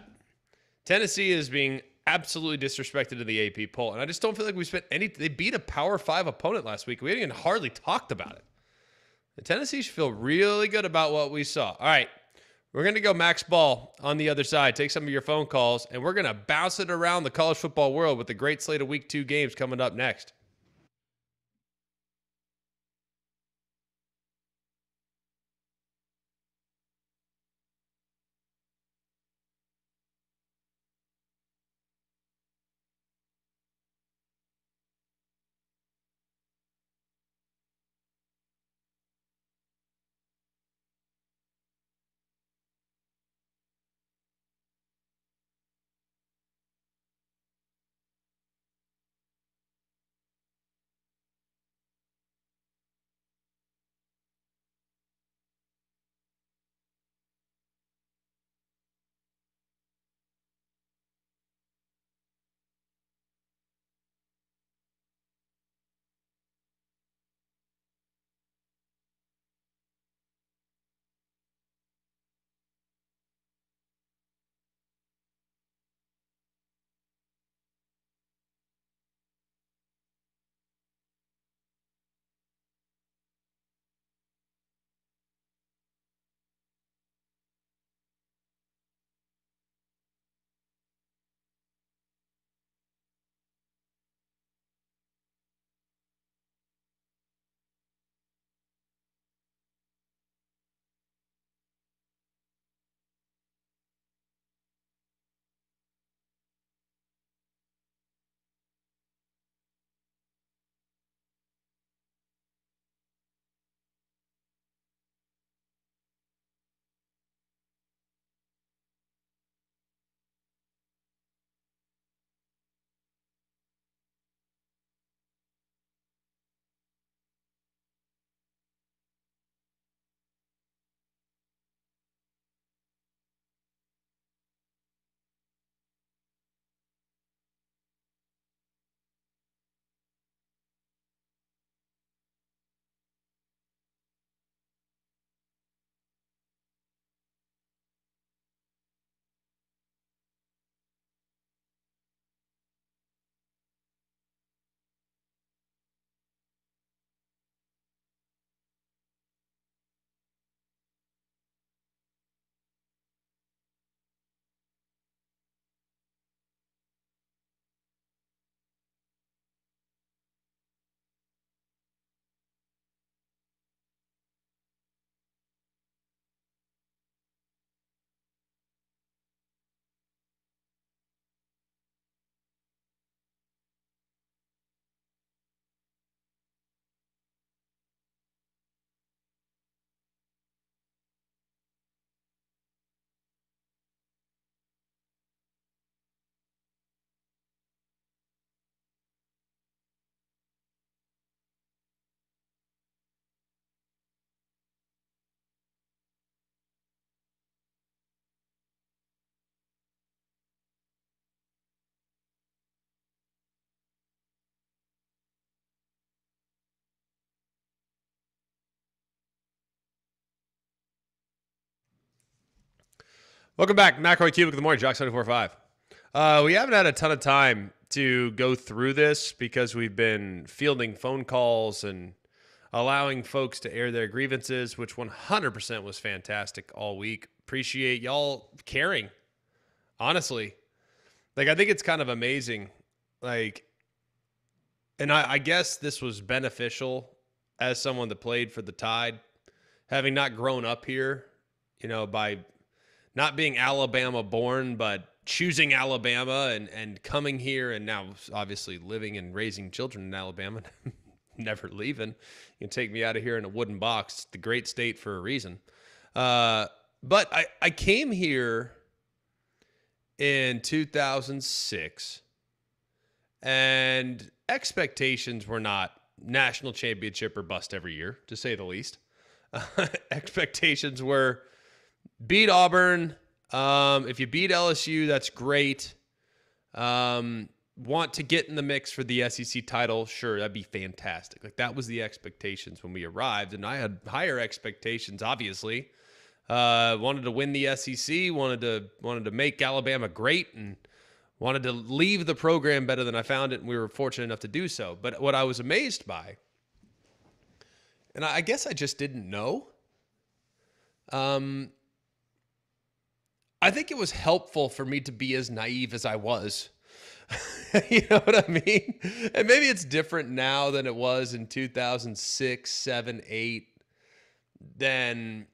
Tennessee is being absolutely disrespected in the AP poll, and I just don't feel like we spent they beat a Power 5 opponent last week. We haven't even hardly talked about it. The Tennessee should feel really good about what we saw. All right. We're going to go Max Ball on the other side, take some of your phone calls, and we're going to bounce it around the college football world with the great slate of Week 2 games coming up next. Welcome back. McElroy and Cubelic in the morning. Jox 94.5. We haven't had a ton of time to go through this because we've been fielding phone calls and allowing folks to air their grievances, which 100% was fantastic all week. Appreciate y'all caring, honestly. Like, I think it's kind of amazing. Like, and I guess this was beneficial as someone that played for the Tide, having not grown up here, you know, by not being Alabama born, but choosing Alabama and coming here and now obviously living and raising children in Alabama, never leaving. You can take me out of here in a wooden box. It's the great state for a reason. But I came here in 2006 and expectations were not national championship or bust every year, to say the least. Expectations were beat Auburn. If you beat LSU, that's great. Want to get in the mix for the SEC title? Sure, that'd be fantastic. Like, that was the expectations when we arrived, and I had higher expectations, obviously. Wanted to win the SEC, wanted to make Alabama great, and wanted to leave the program better than I found it, and we were fortunate enough to do so. But what I was amazed by, and I guess I just didn't know, I think it was helpful for me to be as naive as I was. You know what I mean? And maybe it's different now than it was in 2006, 7, 8, than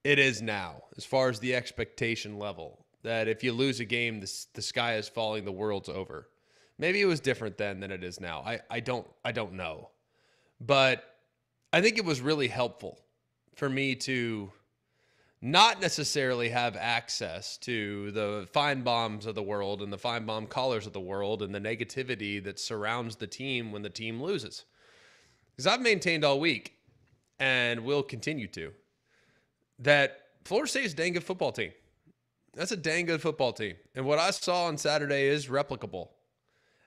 it is now, as far as the expectation level, that if you lose a game, the sky is falling, the world's over. Maybe it was different then than it is now. I don't know. But I think it was really helpful for me to not necessarily have access to the Feinbaums of the world and the Feinbaum callers of the world and the negativity that surrounds the team when the team loses. Because I've maintained all week, and will continue to, that Florida State is a dang good football team. That's a dang good football team. And what I saw on Saturday is replicable.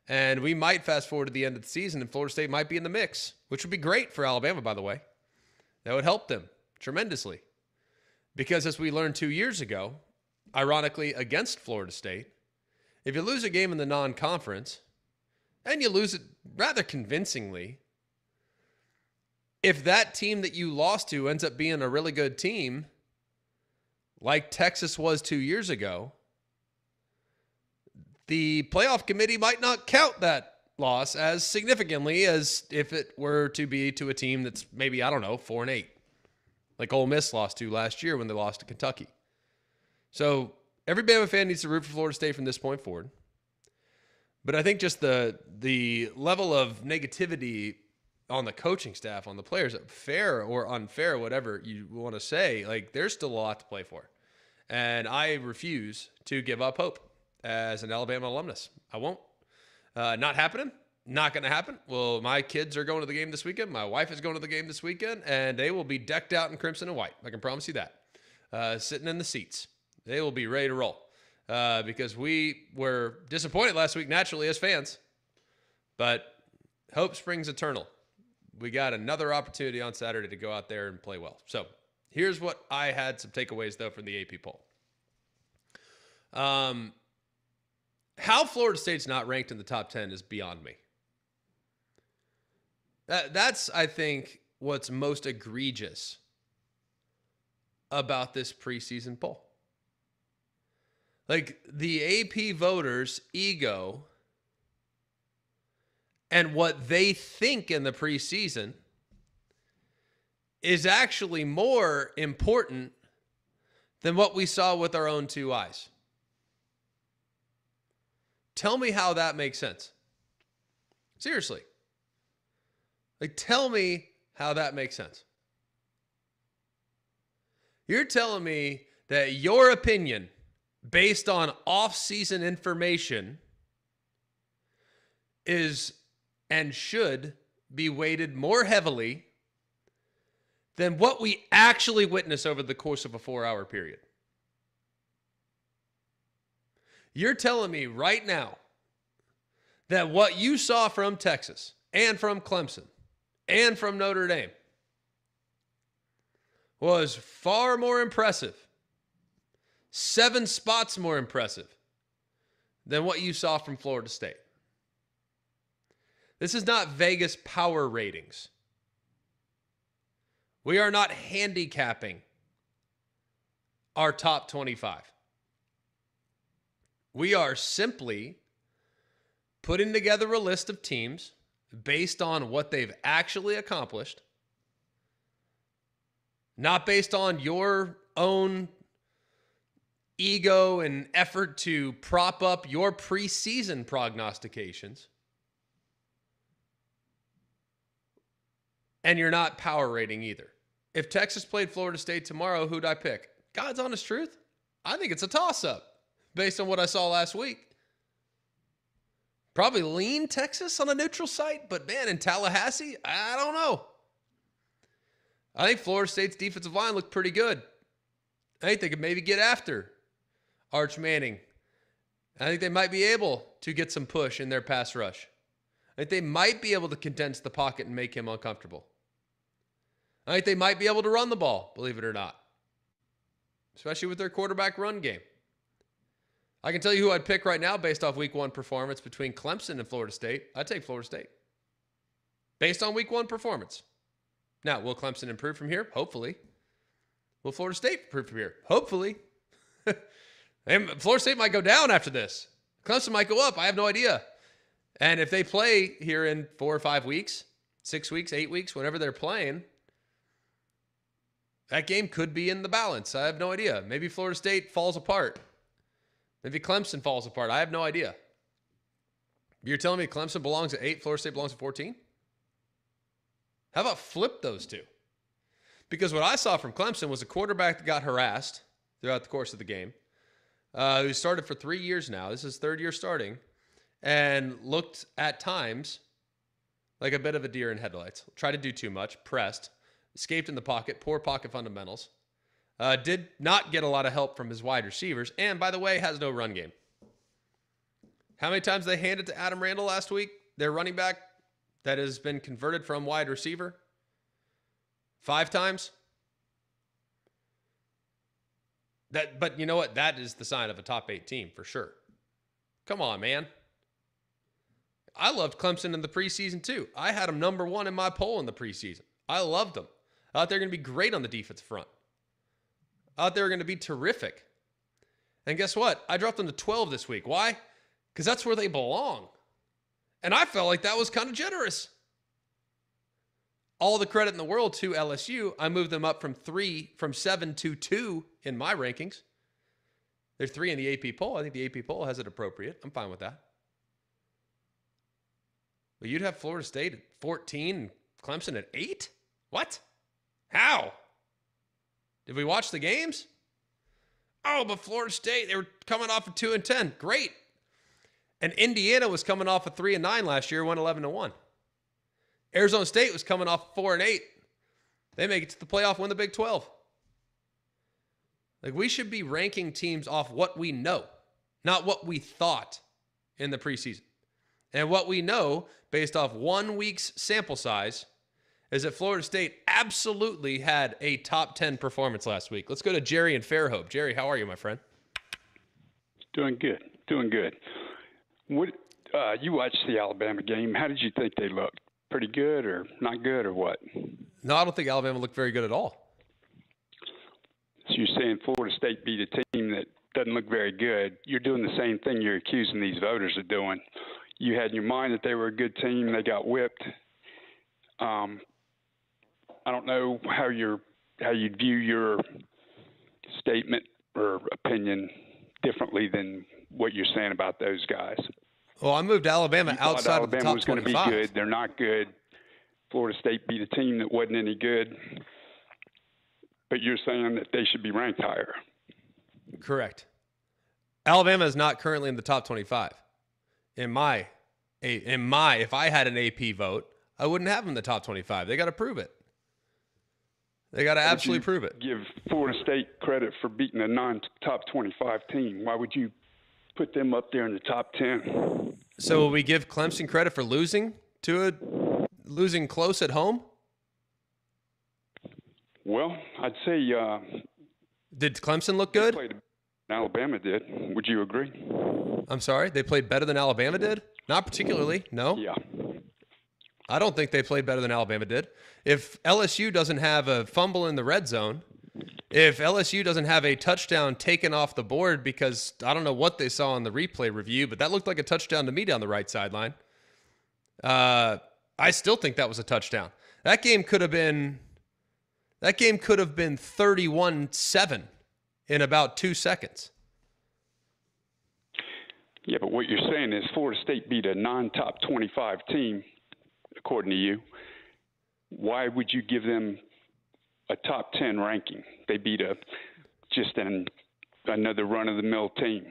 And we might fast forward to the end of the season, and Florida State might be in the mix, which would be great for Alabama, by the way. That would help them tremendously. Because as we learned 2 years ago, ironically against Florida State, if you lose a game in the non-conference, and you lose it rather convincingly, if that team that you lost to ends up being a really good team, like Texas was 2 years ago, the playoff committee might not count that loss as significantly as if it were to be to a team that's maybe, 4-8. Like Ole Miss lost to last year when they lost to Kentucky. So every Bama fan needs to root for Florida State from this point forward. But I think just the level of negativity on the coaching staff, on the players, fair or unfair, whatever you want to say, like, there's still a lot to play for. And I refuse to give up hope as an Alabama alumnus. I won't. Not happening. Not going to happen. Well, my kids are going to the game this weekend. My wife is going to the game this weekend, and they will be decked out in crimson and white. I can promise you that. Sitting in the seats. They will be ready to roll because we were disappointed last week, naturally, as fans. But hope springs eternal. We got another opportunity on Saturday to go out there and play well. So here's what I had some takeaways, though, from the AP poll. How Florida State's not ranked in the top 10 is beyond me. That's, I think, what's most egregious about this preseason poll. Like, the AP voters' ego and what they think in the preseason is actually more important than what we saw with our own two eyes. Tell me how that makes sense. Seriously. Like, tell me how that makes sense. You're telling me that your opinion, based on off-season information, is and should be weighted more heavily than what we actually witness over the course of a 4-hour period. You're telling me right now that what you saw from Texas and from Clemson and from Notre Dame was far more impressive 7 spots more impressive than what you saw from Florida State. This is not Vegas power ratings. We are not handicapping our top 25. We are simply putting together a list of teams based on what they've actually accomplished, not based on your own ego and effort to prop up your preseason prognostications. And you're not power rating either. If Texas played Florida State tomorrow, who'd I pick? God's honest truth, I think it's a toss-up based on what I saw last week. Probably lean Texas on a neutral site, but man, in Tallahassee, I don't know. I think Florida State's defensive line looked pretty good. I think they could maybe get after Arch Manning. I think they might be able to get some push in their pass rush. I think they might be able to condense the pocket and make him uncomfortable. I think they might be able to run the ball, believe it or not, especially with their quarterback run game. I can tell you who I'd pick right now based off week 1 performance between Clemson and Florida State. I'd take Florida State based on week 1 performance. Now, will Clemson improve from here? Hopefully. Will Florida State improve from here? Hopefully. And Florida State might go down after this. Clemson might go up. I have no idea. And if they play here in 4 or 5 weeks, 6 weeks, 8 weeks, whenever they're playing, that game could be in the balance. I have no idea. Maybe Florida State falls apart. Maybe Clemson falls apart. I have no idea. You're telling me Clemson belongs at 8, Florida State belongs at 14? How about flip those two? Because what I saw from Clemson was a quarterback that got harassed throughout the course of the game, who started for 3 years now. This is his 3rd year starting, and looked at times like a bit of a deer in headlights. Tried to do too much, pressed, escaped in the pocket, poor pocket fundamentals. Did not get a lot of help from his wide receivers, and by the way, has no run game. How many times they handed to Adam Randall last week, their running back that has been converted from wide receiver? 5 times? But you know what? That is the sign of a top 8 team for sure. Come on, man. I loved Clemson in the preseason too. I had them number 1 in my poll in the preseason. I loved them. I thought they're going to be great on the defensive front. I thought they were going to be terrific. And guess what? I dropped them to 12 this week. Why? Because that's where they belong. And I felt like that was kind of generous. All the credit in the world to LSU. I moved them up from 7 to 2 in my rankings. They're 3 in the AP poll. I think the AP poll has it appropriate. I'm fine with that. But you'd have Florida State at 14 and Clemson at 8? What? How? Did we watch the games? Oh, but Florida State, they were coming off of 2-10. Great. And Indiana was coming off of 3-9 last year, went 11-1. Arizona State was coming off 4-8. They make it to the playoff, win the Big 12. Like, we should be ranking teams off what we know, not what we thought in the preseason. And what we know, based off 1 week's sample size, is that Florida State absolutely had a top 10 performance last week. Let's go to Jerry and Fairhope. Jerry, how are you, my friend? Doing good. What you watched the Alabama game. How did you think they looked? Pretty good or not good or what? No, I don't think Alabama looked very good at all. So you're saying Florida State beat a team that doesn't look very good. You're doing the same thing you're accusing these voters of doing. You had in your mind that they were a good team. They got whipped. I don't know how you view your statement or opinion differently than what you're saying about those guys. Well, I moved Alabama outside of the top 25. Alabama was going to be good. They're not good. Florida State beat a team that wasn't any good. But you're saying that they should be ranked higher. Correct. Alabama is not currently in the top 25. If I had an AP vote, I wouldn't have them in the top 25. They got to prove it. They got to absolutely prove it. Give Florida State credit for beating a non-top 25 team. Why would you put them up there in the top 10? So will we give Clemson credit for losing close at home? Well, I'd say did Clemson look good? Alabama did. Would you agree? I'm sorry, they played better than Alabama did? Not particularly, no. Yeah. I don't think they played better than Alabama did. If LSU doesn't have a fumble in the red zone, if LSU doesn't have a touchdown taken off the board because I don't know what they saw in the replay review, but that looked like a touchdown to me down the right sideline. I still think that was a touchdown. That game could have been 31-7 in about 2 seconds. Yeah, but what you're saying is Florida State beat a non-top 25 team, according to you. Why would you give them a top 10 ranking? They beat another run-of-the-mill team.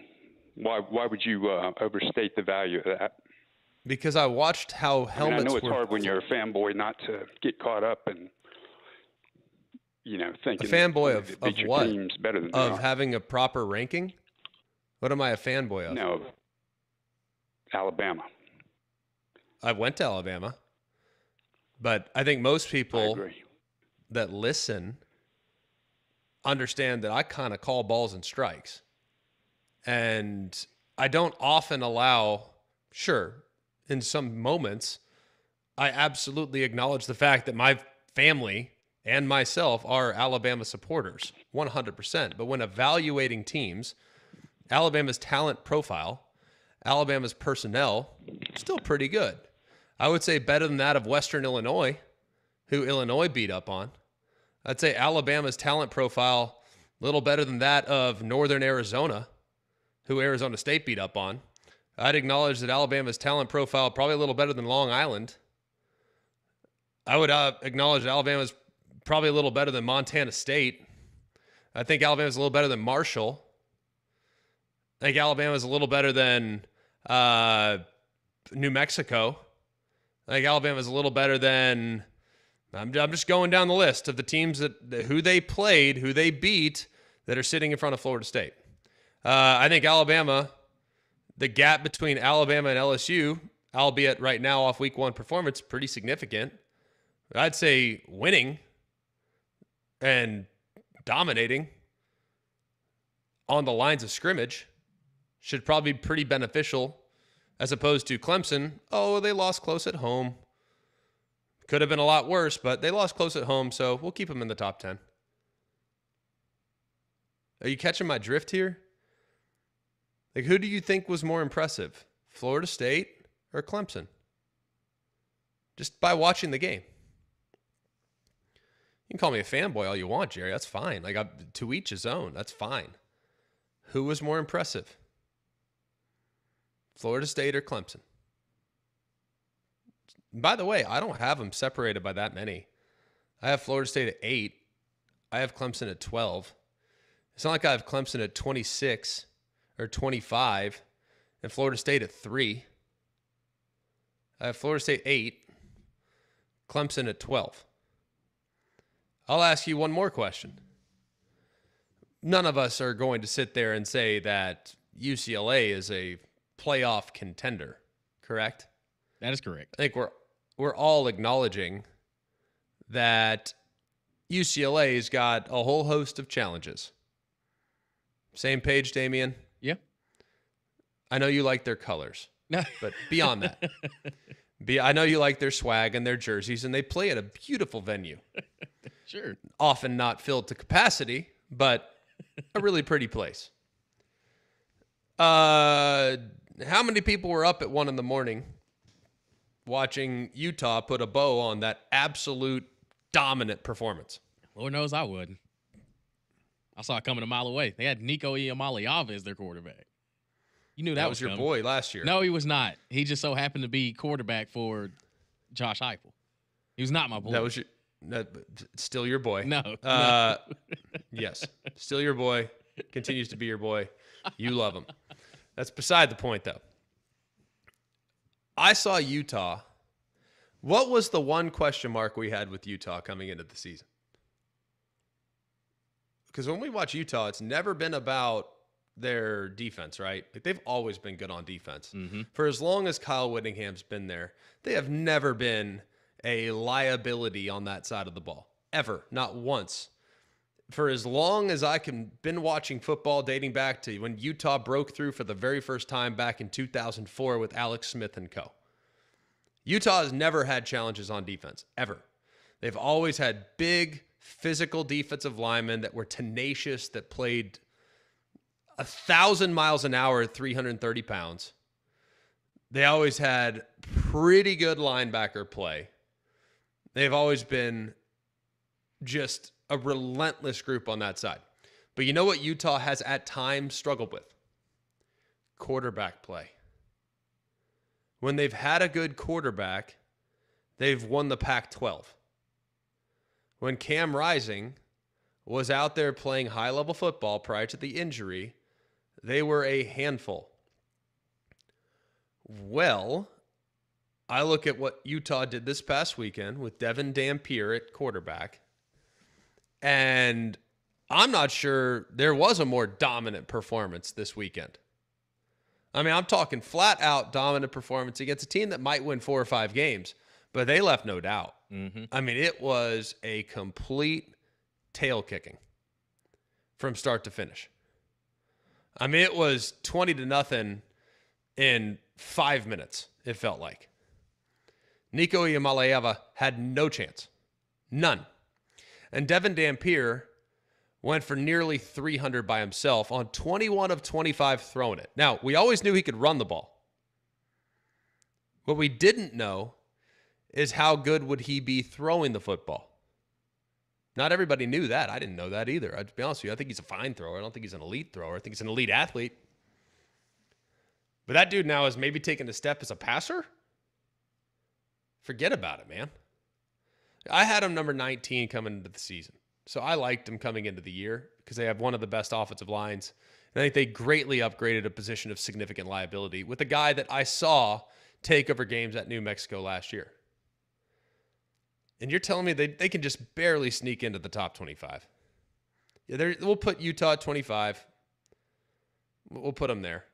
Why would you overstate the value of that? Because I watched how helmets I know it's were. hard when you're a fanboy not to get caught up and thinking a fanboy of your what? team's better than of having a proper ranking? What am I a fanboy of? No, Alabama. I went to Alabama, but I think most I people agree. that listen understand that I kind of call balls and strikes. And I don't often allow, sure, in some moments, I absolutely acknowledge the fact that my family and myself are Alabama supporters, 100%. But when evaluating teams, Alabama's talent profile, Alabama's personnel, still pretty good. I would say better than that of Western Illinois, who Illinois beat up on. I'd say Alabama's talent profile a little better than that of Northern Arizona, who Arizona State beat up on. I'd acknowledge that Alabama's talent profile probably a little better than Long Island. I would acknowledge that Alabama's probably a little better than Montana State. I think Alabama's a little better than Marshall. I think Alabama's a little better than New Mexico. I think Alabama's a little better than, I'm just going down the list of the teams that who they played, who they beat, that are sitting in front of Florida State. I think Alabama, the gap between Alabama and LSU, albeit right now off week 1 performance, pretty significant. I'd say winning and dominating on the lines of scrimmage should probably be pretty beneficial, as opposed to Clemson. Oh, they lost close at home. Could have been a lot worse, but they lost close at home, so we'll keep them in the top 10. Are you catching my drift here? Like, who do you think was more impressive, Florida State or Clemson? Just by watching the game. You can call me a fanboy all you want, Jerry. That's fine. Like, to each his own. That's fine. Who was more impressive, Florida State or Clemson? By the way, I don't have them separated by that many. I have Florida State at 8. I have Clemson at 12. It's not like I have Clemson at 26 or 25 and Florida State at 3. I have Florida State 8, Clemson at 12. I'll ask you one more question. None of us are going to sit there and say that UCLA is a playoff contender, correct? That is correct. I think we're all acknowledging that UCLA's got a whole host of challenges. Same page, Damian? Yeah. I know you like their colors, No. but beyond that, I know you like their swag and their jerseys, and they play at a beautiful venue. Sure. Often not filled to capacity, but a really pretty place. How many people were up at 1 a.m. watching Utah put a bow on that absolute dominant performance? Lord knows I would. I saw it coming a mile away. They had Nico Iamaleava as their quarterback. You knew that was your coming. boy last year. No, he was not. He just so happened to be quarterback for Josh Heupel. He was not my boy. That was still your boy. No. Yes, still your boy. Continues to be your boy. You love him. That's beside the point, though. I saw Utah. What was the one question mark we had with Utah coming into the season? Because when we watch Utah, it's never been about their defense, right? Like, they've always been good on defense. Mm-hmm. For as long as Kyle Whittingham's been there, they have never been a liability on that side of the ball. Ever. Not once. for as long as I can been watching football, dating back to when Utah broke through for the very first time back in 2004 with Alex Smith and co. Utah has never had challenges on defense, ever. They've always had big, physical defensive linemen that were tenacious, that played 1,000 miles an hour at 330 pounds. They always had pretty good linebacker play. They've always been just a relentless group on that side. But you know what Utah has at times struggled with? Quarterback play. When they've had a good quarterback, they've won the Pac-12. When Cam Rising was out there playing high-level football prior to the injury, they were a handful. Well, I look at what Utah did this past weekend with Devin Dampier at quarterback, and I'm not sure there was a more dominant performance this weekend. I mean, I'm talking flat-out dominant performance against a team that might win 4 or 5 games, but they left no doubt. Mm-hmm. I mean, it was a complete tail kicking from start to finish. I mean, it was 20-0 in 5 minutes, it felt like. Nico Iamaleava had no chance. None. And Devin Dampier went for nearly 300 by himself on 21 of 25 throwing it. Now, we always knew he could run the ball. What we didn't know is how good would he be throwing the football. Not everybody knew that. I didn't know that either. To be honest with you, I think he's a fine thrower. I don't think he's an elite thrower. I think he's an elite athlete. But that dude now has maybe taken a step as a passer? Forget about it, man. I had him number 19 coming into the season. So I liked him coming into the year because they have one of the best offensive lines. And I think they greatly upgraded a position of significant liability with a guy that I saw take over games at New Mexico last year. And you're telling me they can just barely sneak into the top 25. Yeah, we'll put Utah at 25. We'll put them there.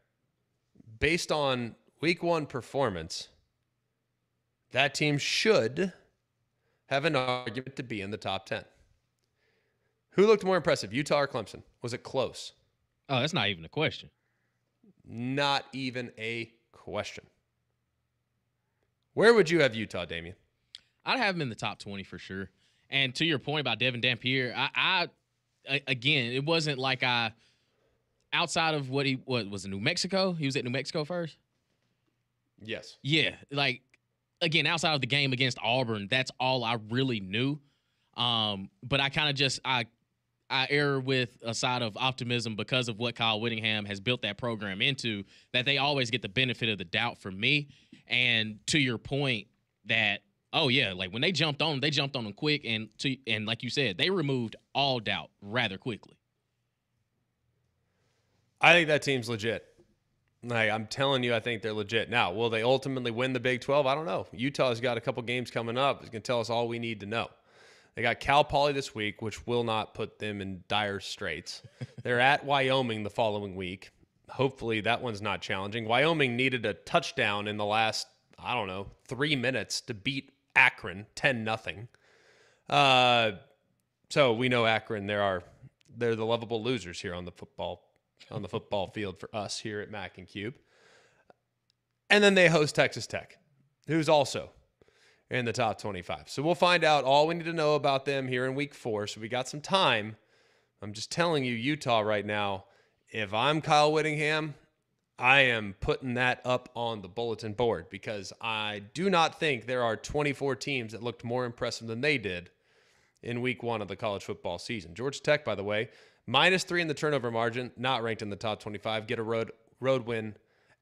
Based on week 1 performance, that team should have an argument to be in the top 10. Who looked more impressive, Utah or Clemson? Was it close? Oh, that's not even a question. Not even a question. Where would you have Utah, Damian? I'd have him in the top 20 for sure. And to your point about Devin Dampier, again, it wasn't like outside of what was in New Mexico. He was at New Mexico first. Yes. Yeah, like again, outside of the game against Auburn, that's all I really knew. But I kind of just I err with a side of optimism because of what Kyle Whittingham has built that program into, that they always get the benefit of the doubt from me. And to your point that, oh yeah, like when they jumped on them quick, and like you said, they removed all doubt rather quickly. I think that team's legit. Like, I'm telling you, I think they're legit. Now, will they ultimately win the Big 12? I don't know. Utah's got a couple games coming up. It's going to tell us all we need to know. They got Cal Poly this week, which will not put them in dire straits. They're at Wyoming the following week. Hopefully that one's not challenging. Wyoming needed a touchdown in the last, 3 minutes to beat Akron 10-0. So we know Akron, they're the lovable losers here on the football field for us here at Mac and Cube. And then they host Texas Tech, who's also in the top 25. So we'll find out all we need to know about them here in week 4. So we got some time. I'm just telling you, Utah right now, if I'm Kyle Whittingham, I am putting that up on the bulletin board because I do not think there are 24 teams that looked more impressive than they did in week 1 of the college football season. Georgia Tech, by the way, -3 in the turnover margin, not ranked in the top 25, get a road win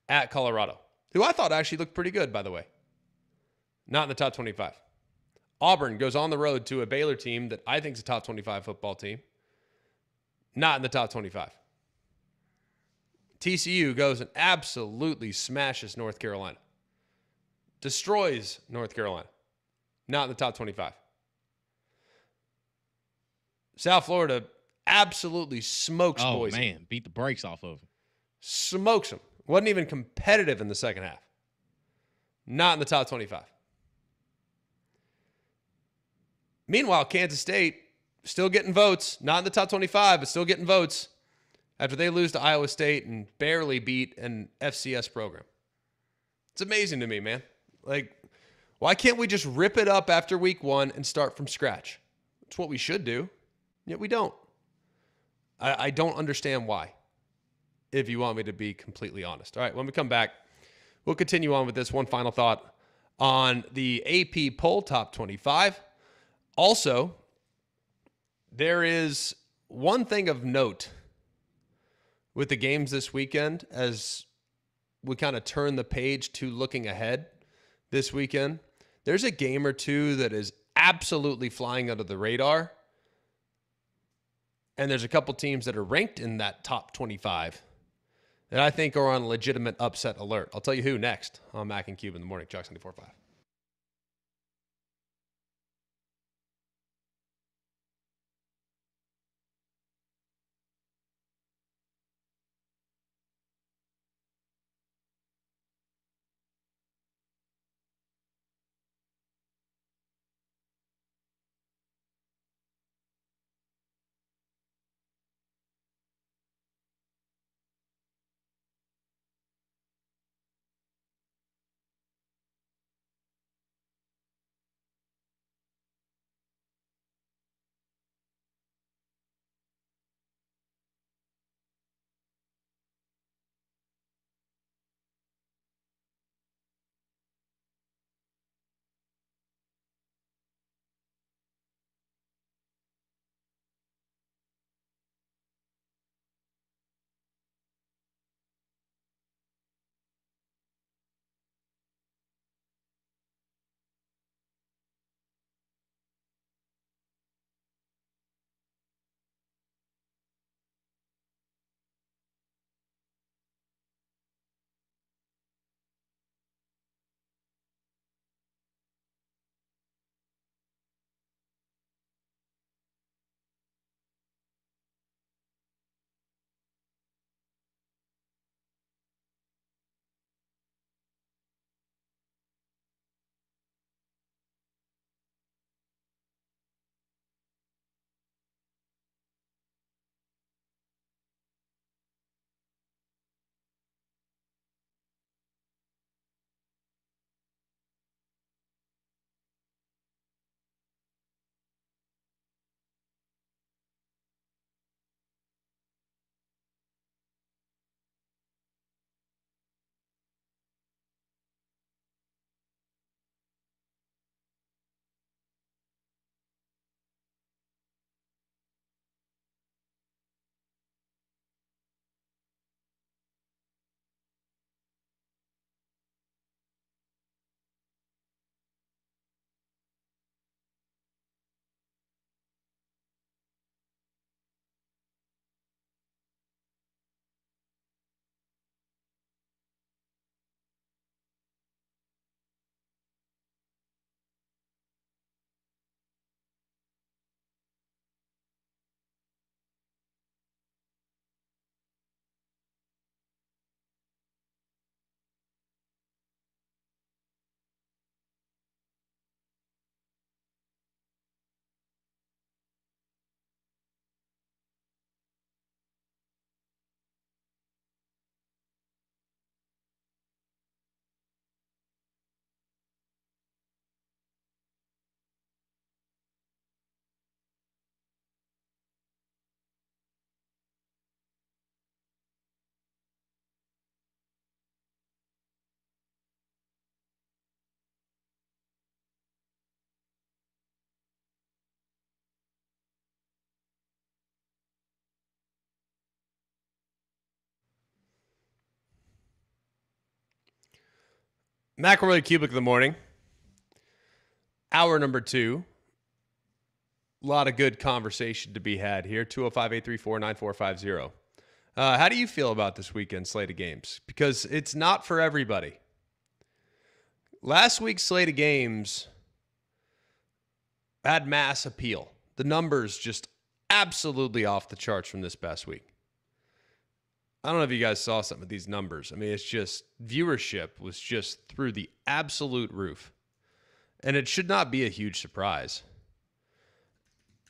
at Colorado, who I thought actually looked pretty good, by the way. Not in the top 25. Auburn goes on the road to a Baylor team that I think is a top 25 football team. Not in the top 25. TCU goes and absolutely smashes North Carolina. Destroys North Carolina. Not in the top 25. South Florida absolutely smokes Boise. Oh, man. Beat the brakes off of them. Smokes them. Wasn't even competitive in the second half. Not in the top 25. Meanwhile, Kansas State still getting votes, not in the top 25, but still getting votes after they lose to Iowa State and barely beat an FCS program. It's amazing to me, man. Like, why can't we just rip it up after week 1 and start from scratch? It's what we should do, yet we don't. I don't understand why, if you want me to be completely honest. All right, when we come back, we'll continue on with this one final thought on the AP poll top 25. Also, there is one thing of note with the games this weekend as we kind of turn the page to looking ahead this weekend. There's a game or two that is absolutely flying under the radar. And there's a couple teams that are ranked in that top 25 that I think are on legitimate upset alert. I'll tell you who next on Mac and Cube in the morning. Jox 94.5. McElroy and Cubelic in the morning. Hour number 2. A lot of good conversation to be had here. 205-834-9450. How do you feel about this weekend slate of games? Because it's not for everybody. Last week's slate of games had mass appeal. The numbers just absolutely off the charts from this past week. I don't know if you guys saw some of these numbers. I mean, it's just viewership was just through the absolute roof. And it should not be a huge surprise.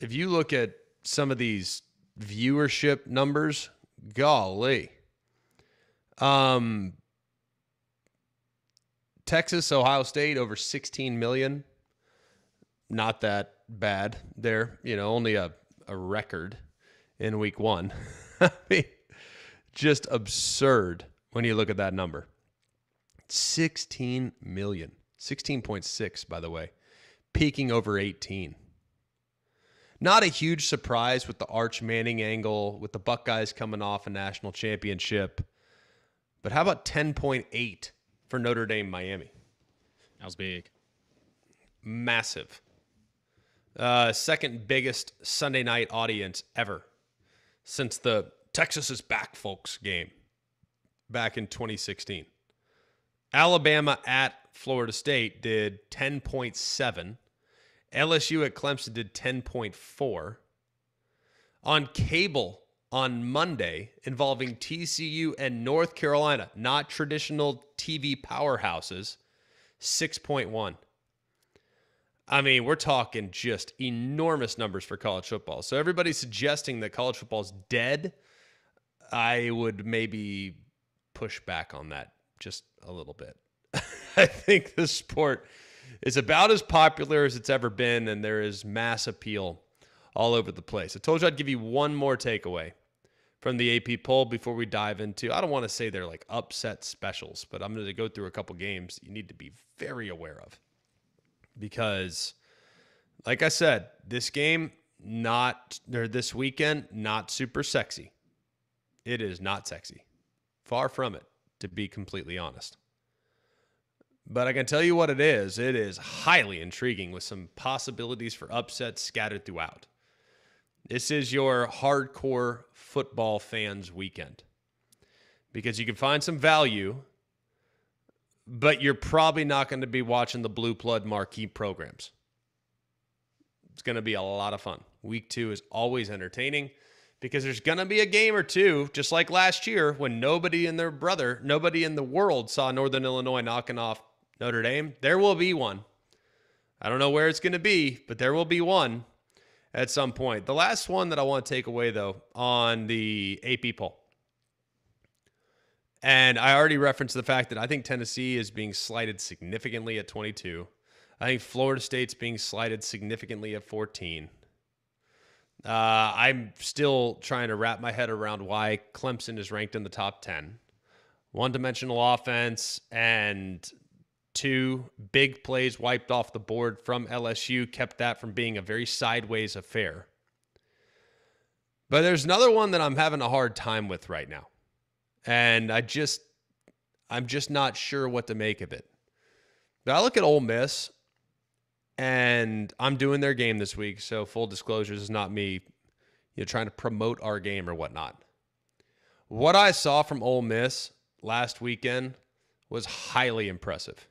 if you look at some of these viewership numbers, golly. Texas, Ohio State, over 16 million. Not that bad there. Only a record in week one. I mean, just absurd when you look at that number. 16 million. 16.6, by the way. Peaking over 18. Not a huge surprise with the Arch Manning angle, with the Buckeyes coming off a national championship. But how about 10.8 for Notre Dame, Miami? That was big. Massive. Second biggest Sunday night audience ever since the Texas is back, folks game back in 2016. Alabama at Florida State did 10.7. LSU at Clemson did 10.4. On cable on Monday involving TCU and North Carolina, not traditional TV powerhouses, 6.1. I mean, we're talking just enormous numbers for college football. So everybody's suggesting that college football is dead. I would maybe push back on that just a little bit. I think the sport is about as popular as it's ever been, and there is mass appeal all over the place. I told you I'd give you one more takeaway from the AP poll before we dive into, I don't want to say they're like upset specials, but I'm going to go through a couple games you need to be very aware of. Because, like I said, this weekend, not super sexy. It is not sexy. Far from it, to be completely honest. But I can tell you what it is. It is highly intriguing with some possibilities for upsets scattered throughout. This is your hardcore football fans weekend. Because you can find some value, but you're probably not going to be watching the Blue Blood marquee programs. It's going to be a lot of fun. Week 2 is always entertaining because there's going to be a game or two, just like last year when nobody in the world saw Northern Illinois knocking off Notre Dame. There will be one. I don't know where it's going to be, but there will be one at some point. The last one that I want to take away, though, on the AP poll. And I already referenced the fact that I think Tennessee is being slighted significantly at 22. I think Florida State's being slighted significantly at 14. I'm still trying to wrap my head around why Clemson is ranked in the top 10. One-dimensional offense and 2 big plays wiped off the board from LSU kept that from being a very sideways affair. But there's another one that I'm having a hard time with right now. And I'm just not sure what to make of it. But I look at Ole Miss, and I'm doing their game this week, so full disclosure, this is not me trying to promote our game or whatnot. What I saw from Ole Miss last weekend was highly impressive.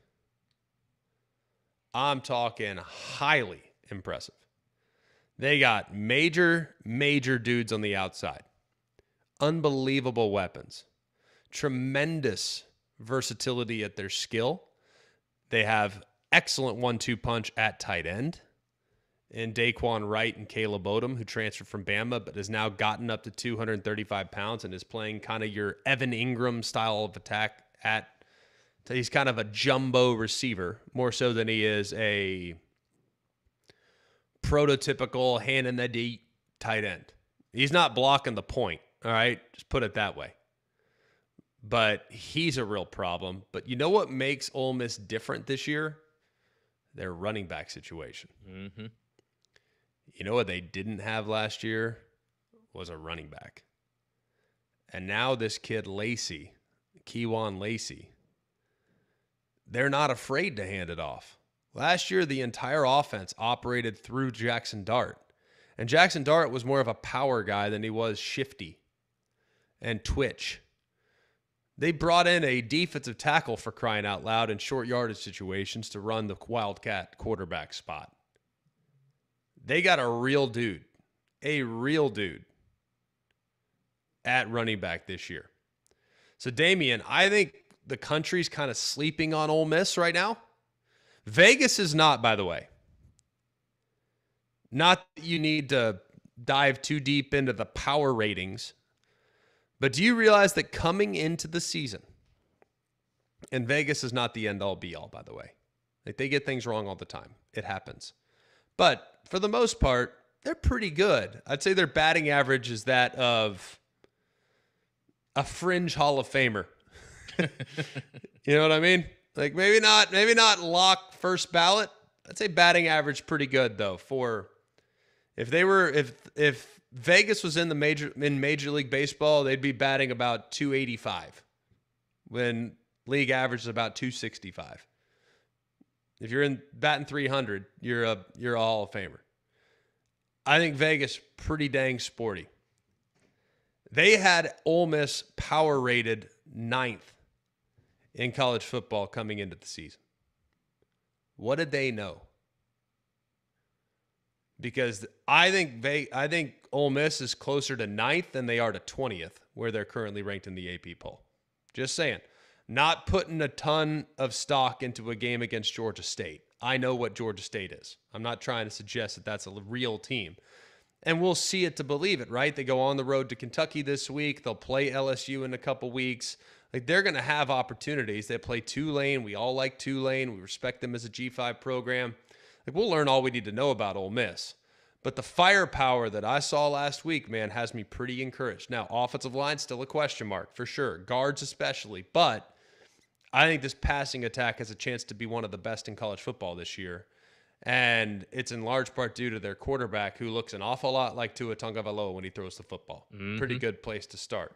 I'm talking highly impressive. They got major dudes on the outside. Unbelievable weapons. Tremendous versatility at their skill. They have excellent 1-2 punch at tight end in Daquan Wright and Caleb Odom, who transferred from Bama but has now gotten up to 235 pounds and is playing kind of your Evan Ingram style of attack he's kind of a jumbo receiver, more so than he is a prototypical hand in the deep tight end. He's not blocking the point, all right? Just put it that way. But he's a real problem. But you know what makes Ole Miss different this year? Their running back situation. Mm-hmm. You know what they didn't have last year? Was a running back. And now this kid Lacey, Kewan Lacey, they're not afraid to hand it off. Last year, the entire offense operated through Jackson Dart. And Jackson Dart was more of a power guy than he was shifty and twitch. They brought in a defensive tackle, for crying out loud, in short yardage situations to run the Wildcat quarterback spot. They got a real dude at running back this year. So, Damian, I think the country's kind of sleeping on Ole Miss right now. Vegas is not, by the way. Not that you need to dive too deep into the power ratings, but do you realize that coming into the season, and Vegas is not the end-all be-all, by the way. Like, they get things wrong all the time. It happens. But for the most part, they're pretty good. I'd say their batting average is that of a fringe Hall of Famer. You know what I mean? Like, maybe not lock first ballot. I'd say batting average pretty good though. For if Vegas was in Major League Baseball, they'd be batting about 285 when league average is about 265. If you're in batting 300, you're a Hall of Famer. I think Vegas pretty dang sporty. They had Ole Miss power rated 9th in college football coming into the season. What did they know? Because I think Ole Miss is closer to 9th than they are to 20th, where they're currently ranked in the AP poll. Just saying. Not putting a ton of stock into a game against Georgia State. I know what Georgia State is. I'm not trying to suggest that that's a real team. And we'll see it to believe it, right? They go on the road to Kentucky this week. They'll play LSU in a couple weeks. Like, they're going to have opportunities. They play Tulane. We all like Tulane. We respect them as a G5 program. Like, we'll learn all we need to know about Ole Miss. But the firepower that I saw last week, man, has me pretty encouraged. Now, offensive line, still a question mark, for sure. Guards especially. But I think this passing attack has a chance to be one of the best in college football this year. And it's in large part due to their quarterback, who looks an awful lot like Tua Tagovailoa when he throws the football. Mm-hmm. Pretty good place to start.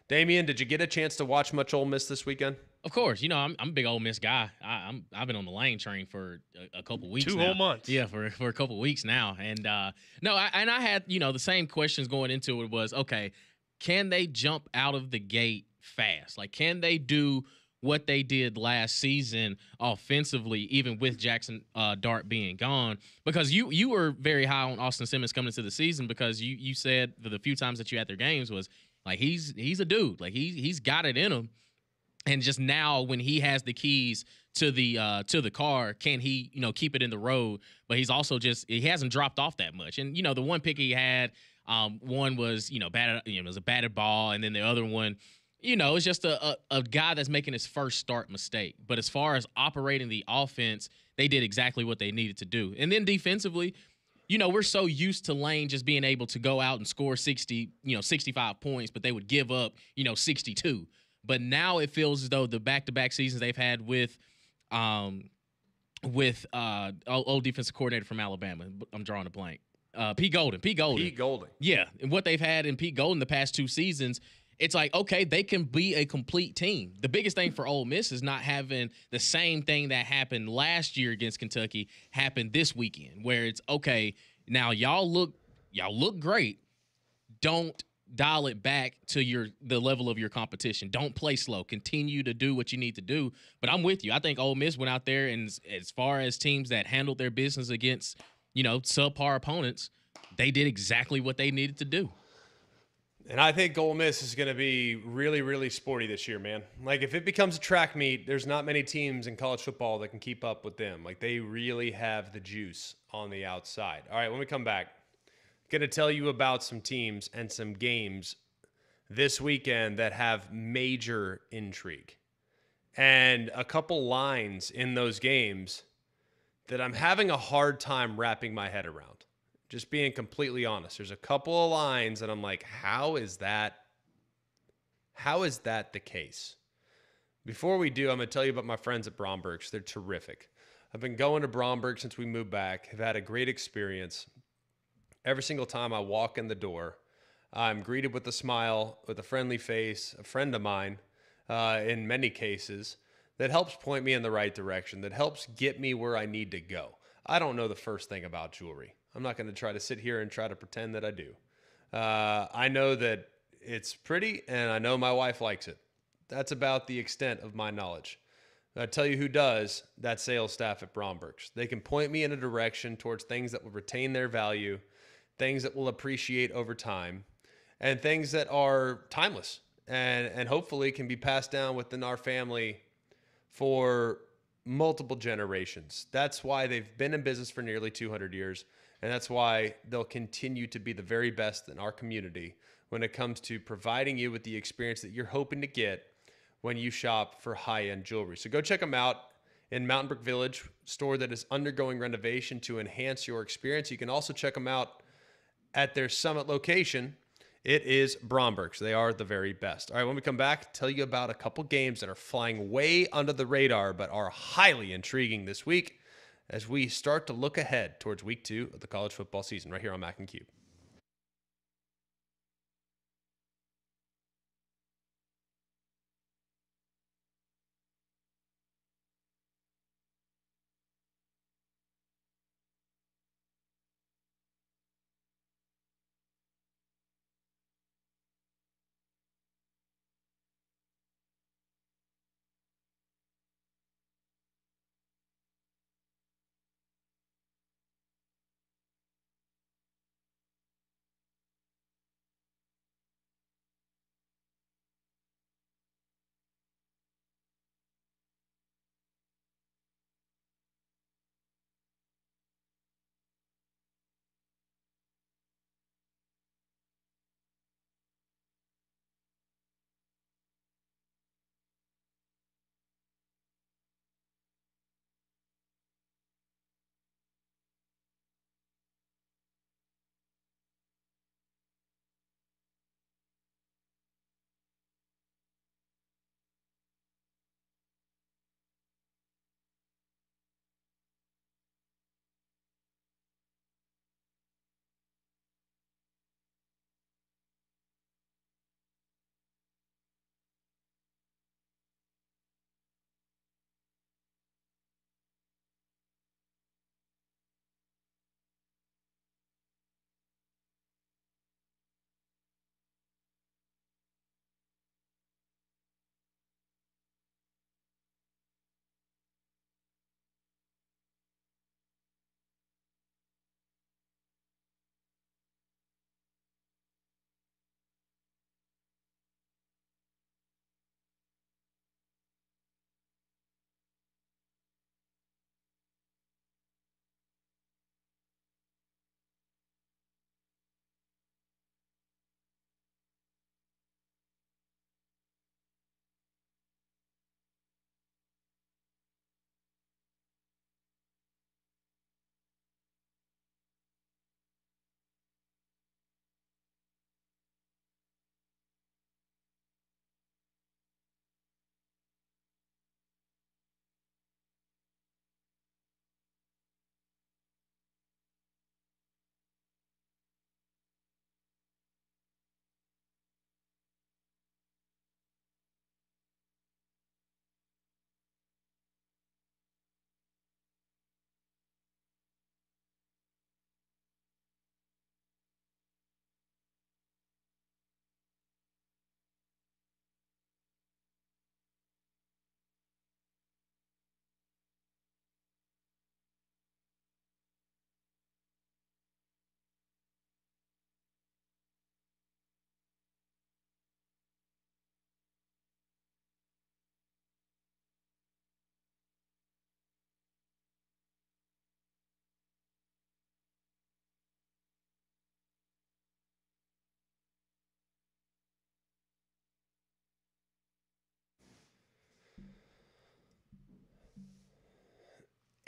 Damian, did you get a chance to watch much Ole Miss this weekend? Of course. You know, I'm a big Ole Miss guy. I've been on the Lane train for a couple weeks now. 2 whole months. Yeah, for a couple weeks now. And I had, the same questions going into it was, okay, can they jump out of the gate fast? Like, can they do what they did last season offensively, even with Jackson Dart being gone? Because you were very high on Austin Simmons coming into the season, because you said the few times that you had their games was, like, he's a dude. Like, he's got it in him. And just now, when he has the keys to the car, can he, keep it in the road? But he's also he hasn't dropped off that much. And, the one pick he had, one was, batted, it was a batted ball. And then the other one, it's just a guy that's making his first start mistake. But as far as operating the offense, they did exactly what they needed to do. And then defensively, we're so used to Lane just being able to go out and score 65 points, but they would give up, 62. But now it feels as though the back-to-back seasons they've had with old defensive coordinator from Alabama, I'm drawing a blank, Pete Golden. Yeah, and what they've had in Pete Golden the past 2 seasons, it's like, okay, they can be a complete team. The biggest thing for Ole Miss is not having the same thing that happened last year against Kentucky happen this weekend, where it's, okay, now y'all look great. Don't dial it back to the level of your competition. Don't play slow. Continue to do what you need to do. But I'm with you. I think Ole Miss went out there, and as far as teams that handled their business against, subpar opponents, they did exactly what they needed to do. And I think Ole Miss is going to be really, really sporty this year, man. Like, if it becomes a track meet, there's not many teams in college football that can keep up with them. Like, they really have the juice on the outside. All right, when we come back, going to tell you about some teams and some games this weekend that have major intrigue. And a couple lines in those games that I'm having a hard time wrapping my head around. Just being completely honest. There's a couple of lines that I'm like, how is that the case? Before we do, I'm going to tell you about my friends at Bromberg's. They're terrific. I've been going to Bromberg since we moved back. Have had a great experience. Every single time I walk in the door, I'm greeted with a smile, with a friendly face, a friend of mine, in many cases, that helps point me in the right direction, that helps get me where I need to go. I don't know the first thing about jewelry. I'm not going to try to sit here and try to pretend that I do. I know that it's pretty, and I know my wife likes it. That's about the extent of my knowledge. I'll tell you who does, that sales staff at Bromberg's. They can point me in a direction towards things that will retain their value, things that will appreciate over time, and things that are timeless and hopefully can be passed down within our family for multiple generations. That's why they've been in business for nearly 200 years. And that's why they'll continue to be the very best in our community when it comes to providing you with the experience that you're hoping to get when you shop for high-end jewelry. So go check them out in Mountain Brook Village, store that is undergoing renovation to enhance your experience. You can also check them out at their Summit location. It is Bromberg's. They are the very best. All right, when we come back, tell you about a couple games that are flying way under the radar but are highly intriguing this week as we start to look ahead towards week 2 of the college football season right here on Mac and Cube.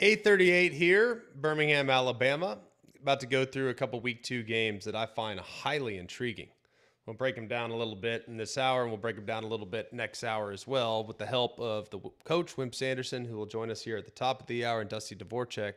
.38 here, Birmingham, Alabama. About to go through a couple week 2 games that I find highly intriguing. We'll break them down a little bit in this hour, and we'll break them down a little bit next hour as well with the help of the coach, Wimp Sanderson, who will join us here at the top of the hour, and Dusty Dvorak,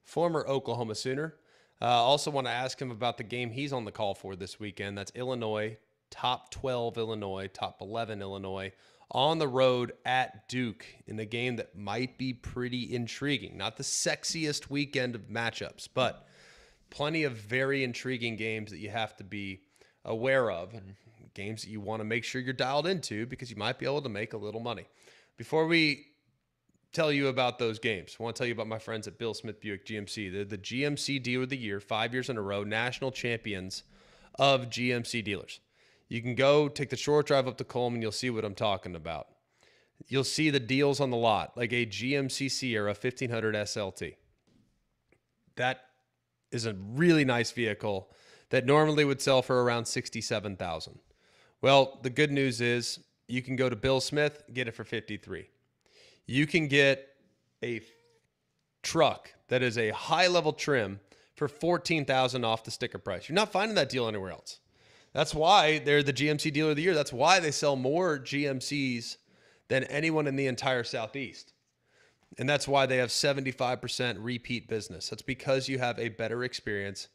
former Oklahoma Sooner. Also want to ask him about the game he's on the call for this weekend. That's Illinois, top 12 Illinois, top 11 Illinois, on the road at Duke in a game that might be pretty intriguing. Not the sexiest weekend of matchups, but plenty of very intriguing games that you have to be aware of and games that you want to make sure you're dialed into because you might be able to make a little money. Before we tell you about those games, I want to tell you about my friends at Bill Smith Buick GMC. They're the GMC Dealer of the Year, 5 years in a row, national champions of GMC dealers. You can go take the short drive up to Coleman. You'll see what I'm talking about. You'll see the deals on the lot, like a GMC Sierra 1500 SLT. That is a really nice vehicle that normally would sell for around $67,000. Well, the good news is you can go to Bill Smith, get it for $53,000. You can get a truck that is a high-level trim for $14,000 off the sticker price. You're not finding that deal anywhere else. That's why they're the GMC Dealer of the Year. That's why they sell more GMCs than anyone in the entire Southeast. And that's why they have 75% repeat business. That's because you have a better experience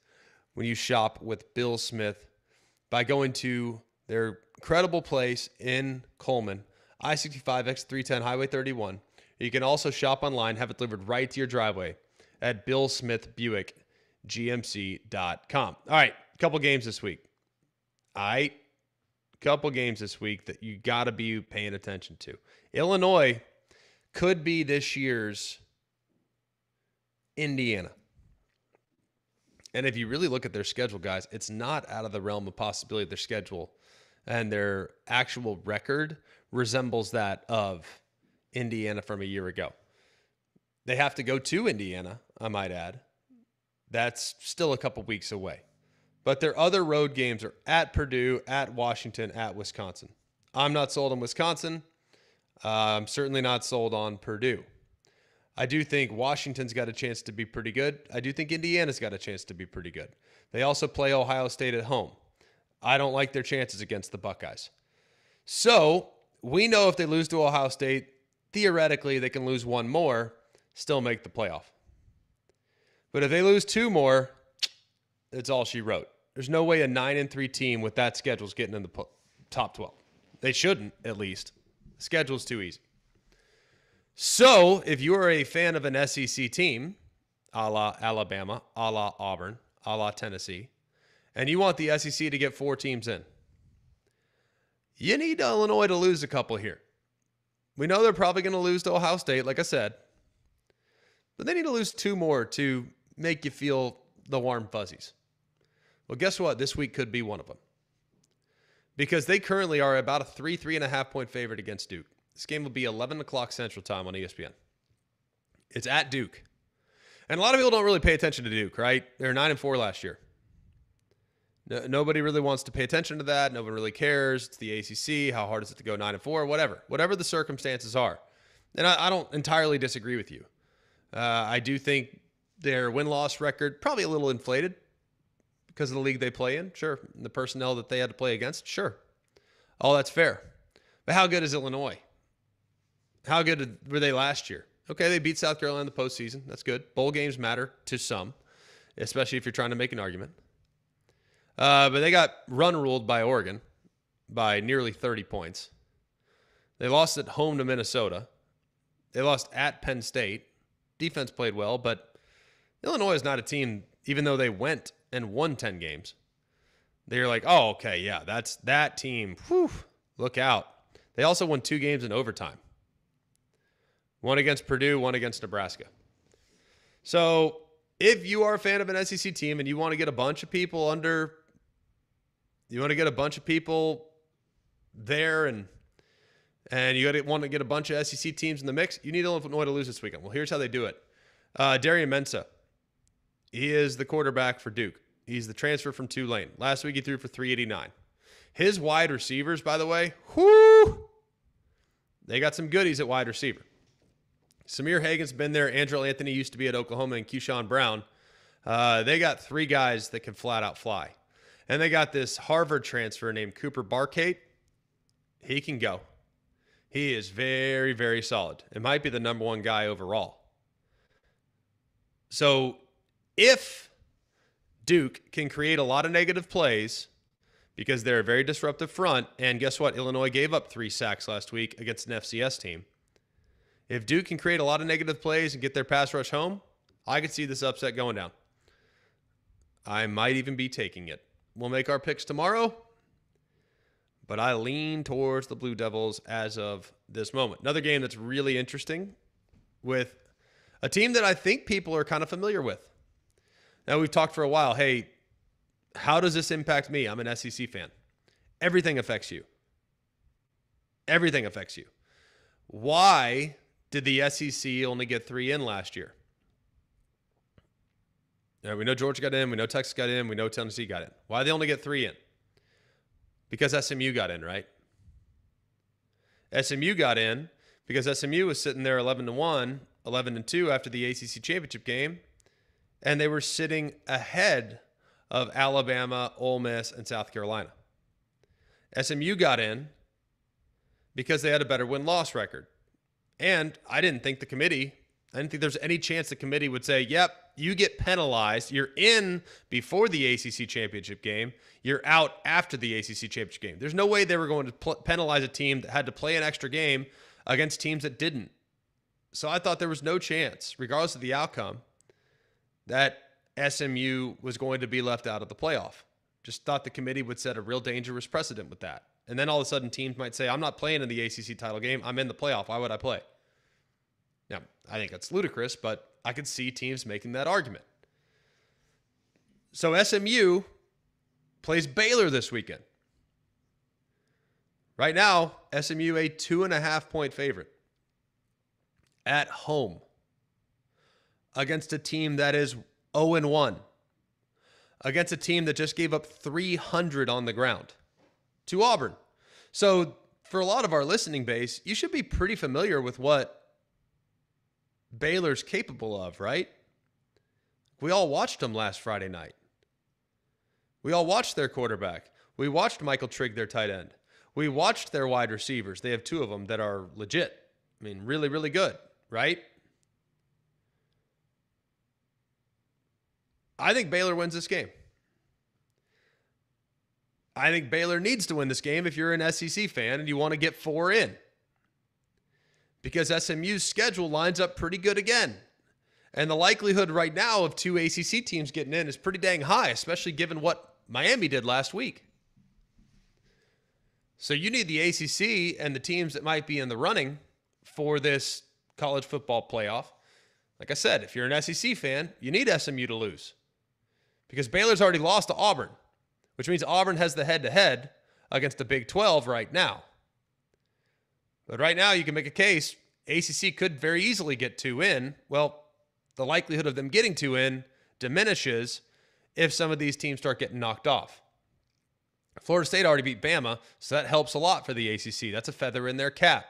when you shop with Bill Smith by going to their incredible place in Coleman, I-65 X310 Highway 31. You can also shop online, have it delivered right to your driveway at BillSmithBuickGMC.com. All right, couple games this week. That you got to be paying attention to. Illinois could be this year's Indiana. And if you really look at their schedule, guys, it's not out of the realm of possibility. Their schedule and their actual record resembles that of Indiana from a year ago. They have to go to Indiana, I might add. That's still a couple weeks away. But their other road games are at Purdue, at Washington, at Wisconsin. I'm not sold on Wisconsin. I'm certainly not sold on Purdue. I do think Washington's got a chance to be pretty good. I do think Indiana's got a chance to be pretty good. They also play Ohio State at home. I don't like their chances against the Buckeyes. So we know if they lose to Ohio State, theoretically they can lose one more, still make the playoff. But if they lose two more, it's all she wrote. There's no way a 9-3 team with that schedule is getting in the top 12. They shouldn't, at least. The schedule's too easy. So if you are a fan of an SEC team, a la Alabama, a la Auburn, a la Tennessee, and you want the SEC to get 4 teams in, you need Illinois to lose a couple here. We know they're probably going to lose to Ohio State, like I said, but they need to lose 2 more to make you feel the warm fuzzies. Well, guess what? This week could be one of them. Because they currently are about a 3.5 point favorite against Duke. This game will be 11 o'clock Central Time on ESPN. It's at Duke. And a lot of people don't really pay attention to Duke, right? They were 9-4 last year. Nobody really wants to pay attention to that. No one really cares. It's the ACC. How hard is it to go 9-4? Whatever the circumstances are. And I don't entirely disagree with you. I do think their win-loss record probably a little inflated because of the league they play in. Sure. And the personnel that they had to play against. Sure. All that's fair. But how good is Illinois? How good were they last year? Okay, they beat South Carolina in the postseason. That's good. Bowl games matter to some, especially if you're trying to make an argument. But they got run-ruled by Oregon by nearly 30 points. They lost at home to Minnesota. They lost at Penn State. Defense played well, but Illinois is not a team, even though they went and won 10 games. They're like, oh, okay, yeah, that's that team. Whew, look out. They also won 2 games in overtime. One against Purdue, one against Nebraska. So if you are a fan of an SEC team and you want to get a bunch of people there and you want to get a bunch of SEC teams in the mix, you need Illinois to lose this weekend. Well, here's how they do it. Darian Mensah, he is the quarterback for Duke. He's the transfer from Tulane. Last week he threw for 389. His wide receivers, by the way, they got some goodies at wide receiver. Samir Hagan's been there. Andrew Anthony used to be at Oklahoma, and Keyshawn Brown. They got 3 guys that can flat out fly. And they got this Harvard transfer named Cooper Barkate. He can go. He is very, very solid. It might be the number 1 guy overall. So if Duke can create a lot of negative plays because they're a very disruptive front, and guess what? Illinois gave up 3 sacks last week against an FCS team. If Duke can create a lot of negative plays and get their pass rush home, I could see this upset going down. I might even be taking it. We'll make our picks tomorrow, but I lean towards the Blue Devils as of this moment. Another game that's really interesting with a team that I think people are kind of familiar with. Now, we've talked for a while, hey, how does this impact me? I'm an SEC fan. Everything affects you. Everything affects you. Why did the SEC only get 3 in last year? We know Georgia got in. We know Texas got in. We know Tennessee got in. Why did they only get 3 in? Because SMU got in, right? SMU got in because SMU was sitting there 11-1, 11-2 after the ACC championship game, and they were sitting ahead of Alabama, Ole Miss, and South Carolina. SMU got in because they had a better win-loss record. And I didn't think there's any chance the committee would say, yep, you get penalized. You're in before the ACC championship game. You're out after the ACC championship game. There's no way they were going to penalize a team that had to play an extra game against teams that didn't. So I thought there was no chance, regardless of the outcome, that SMU was going to be left out of the playoff. Just thought the committee would set a real dangerous precedent with that. And then all of a sudden teams might say, I'm not playing in the ACC title game. I'm in the playoff. Why would I play? Now, I think that's ludicrous, but I could see teams making that argument. So SMU plays Baylor this weekend. Right now, SMU a 2.5-point favorite at home against a team that is 0-1, against a team that just gave up 300 on the ground to Auburn. So for a lot of our listening base, you should be pretty familiar with what Baylor's capable of, right? We all watched them last Friday night. We all watched their quarterback. We watched Michael Trigg, their tight end. We watched their wide receivers. They have 2 of them that are legit. I mean, really, really good, right? I think Baylor wins this game. I think Baylor needs to win this game if you're an SEC fan and you want to get 4 in. Because SMU's schedule lines up pretty good again. And the likelihood right now of 2 ACC teams getting in is pretty dang high, especially given what Miami did last week. So you need the ACC and the teams that might be in the running for this college football playoff. Like I said, if you're an SEC fan, you need SMU to lose. Because Baylor's already lost to Auburn, which means Auburn has the head-to-head against the Big 12 right now. But right now, you can make a case ACC could very easily get 2 in. Well, the likelihood of them getting 2 in diminishes if some of these teams start getting knocked off. Florida State already beat Bama, so that helps a lot for the ACC. That's a feather in their cap.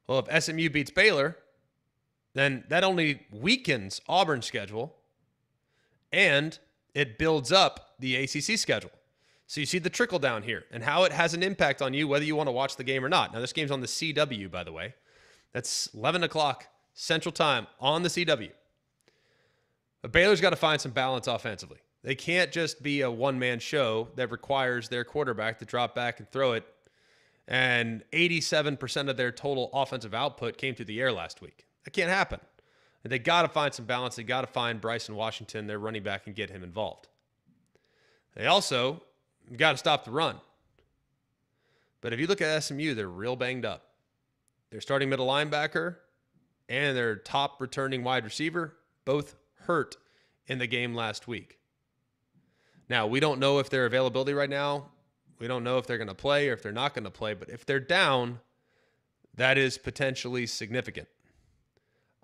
Well, if SMU beats Baylor, then that only weakens Auburn's schedule, and it builds up the ACC schedule. So you see the trickle down here and how it has an impact on you, whether you want to watch the game or not. Now, this game's on the CW, by the way. That's 11 o'clock Central Time on the CW. But Baylor's got to find some balance offensively. They can't just be a one-man show that requires their quarterback to drop back and throw it. And 87% of their total offensive output came through the air last week. That can't happen. And they got to find some balance. They got to find Bryson Washington, their running back, and get him involved. They also got to stop the run. But if you look at SMU, they're real banged up. Their starting middle linebacker and their top returning wide receiver both hurt in the game last week. Now, we don't know if their availability right now. We don't know if they're going to play or if they're not going to play. But if they're down, that is potentially significant.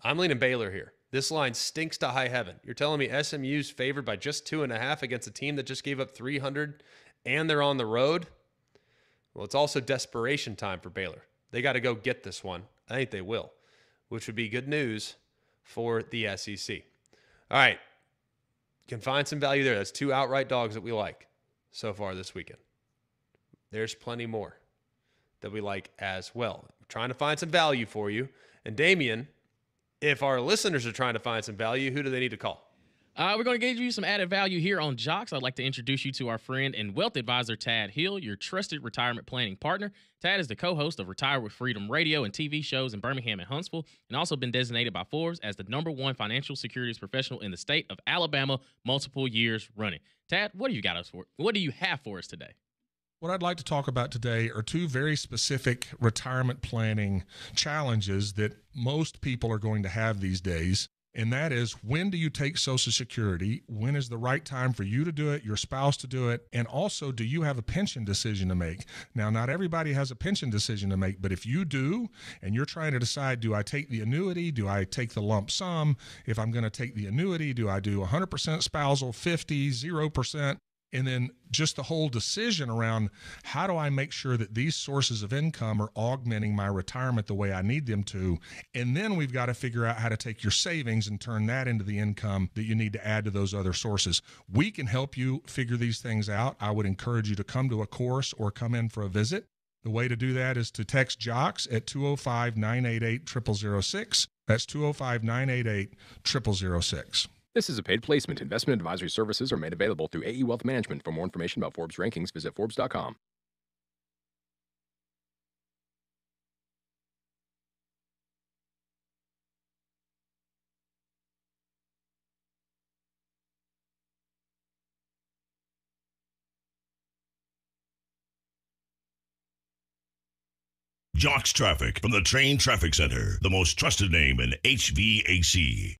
I'm leaning Baylor here. This line stinks to high heaven. You're telling me SMU's favored by just 2.5 against a team that just gave up 300 and they're on the road? Well, it's also desperation time for Baylor. They got to go get this one. I think they will, which would be good news for the SEC. All right. Can find some value there. That's 2 outright dogs that we like so far this weekend. There's plenty more that we like as well. I'm trying to find some value for you. And Damian, if our listeners are trying to find some value, who do they need to call? We're going to give you some added value here on Jox. I'd like to introduce you to our friend and wealth advisor, Tad Hill, your trusted retirement planning partner. Tad is the co-host of Retire with Freedom radio and TV shows in Birmingham and Huntsville, and also been designated by Forbes as the #1 financial securities professional in the state of Alabama multiple years running. Tad, what do you have for us today? What I'd like to talk about today are 2 very specific retirement planning challenges that most people are going to have these days. And that is, when do you take Social Security? When is the right time for you to do it, your spouse to do it? And also, do you have a pension decision to make? Now, not everybody has a pension decision to make, but if you do, and you're trying to decide, do I take the annuity? Do I take the lump sum? If I'm going to take the annuity, do I do 100% spousal, 50, 0%? And then just the whole decision around, how do I make sure that these sources of income are augmenting my retirement the way I need them to? And then we've got to figure out how to take your savings and turn that into the income that you need to add to those other sources. We can help you figure these things out. I would encourage you to come to a course or come in for a visit. The way to do that is to text Jox at 205-988-0006. That's 205-988-0006. This is a paid placement. Investment advisory services are made available through AE Wealth Management. For more information about Forbes rankings, visit Forbes.com. Jox Traffic from the Train Traffic Center, the most trusted name in HVAC.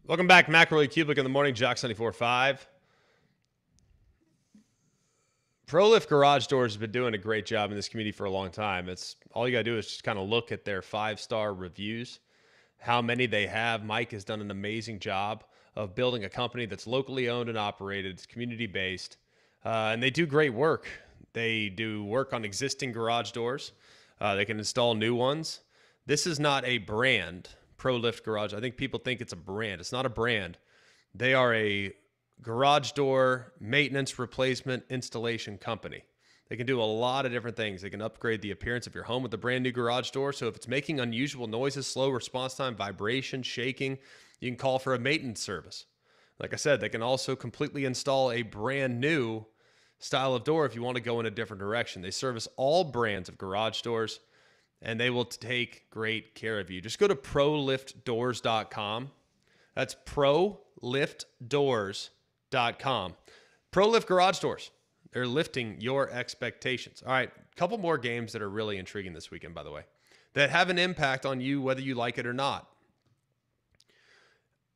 Welcome back, McElroy and Cubelic in the morning, Jox 94.5. ProLift Garage Doors has been doing a great job in this community for a long time. It's all you got to do is just kind of look at their 5-star reviews, how many they have. Mike has done an amazing job of building a company that's locally owned and operated. It's community-based, and they do great work. They do work on existing garage doors. They can install new ones. This is not a brand, ProLift Garage. I think people think it's a brand. It's not a brand. They are a garage door maintenance, replacement, installation company. They can do a lot of different things. They can upgrade the appearance of your home with a brand new garage door. So if it's making unusual noises, slow response time, vibration, shaking, you can call for a maintenance service. Like I said, they can also completely install a brand new style of door if you want to go in a different direction. They service all brands of garage doors, and they will take great care of you. Just go to proliftdoors.com. That's proliftdoors.com. ProLift Garage Doors. They're lifting your expectations. All right, a couple more games that are really intriguing this weekend, by the way, that have an impact on you whether you like it or not.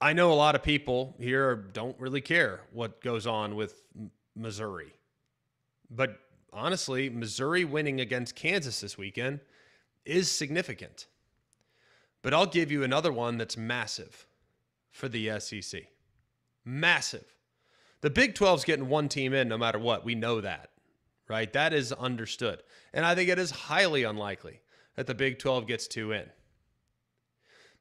I know a lot of people here don't really care what goes on with Missouri. But honestly, Missouri winning against Kansas this weekend is significant. But I'll give you another one that's massive for the SEC. Massive. The Big 12's getting one team in no matter what. We know that, right? That is understood. And I think it is highly unlikely that the Big 12 gets two in.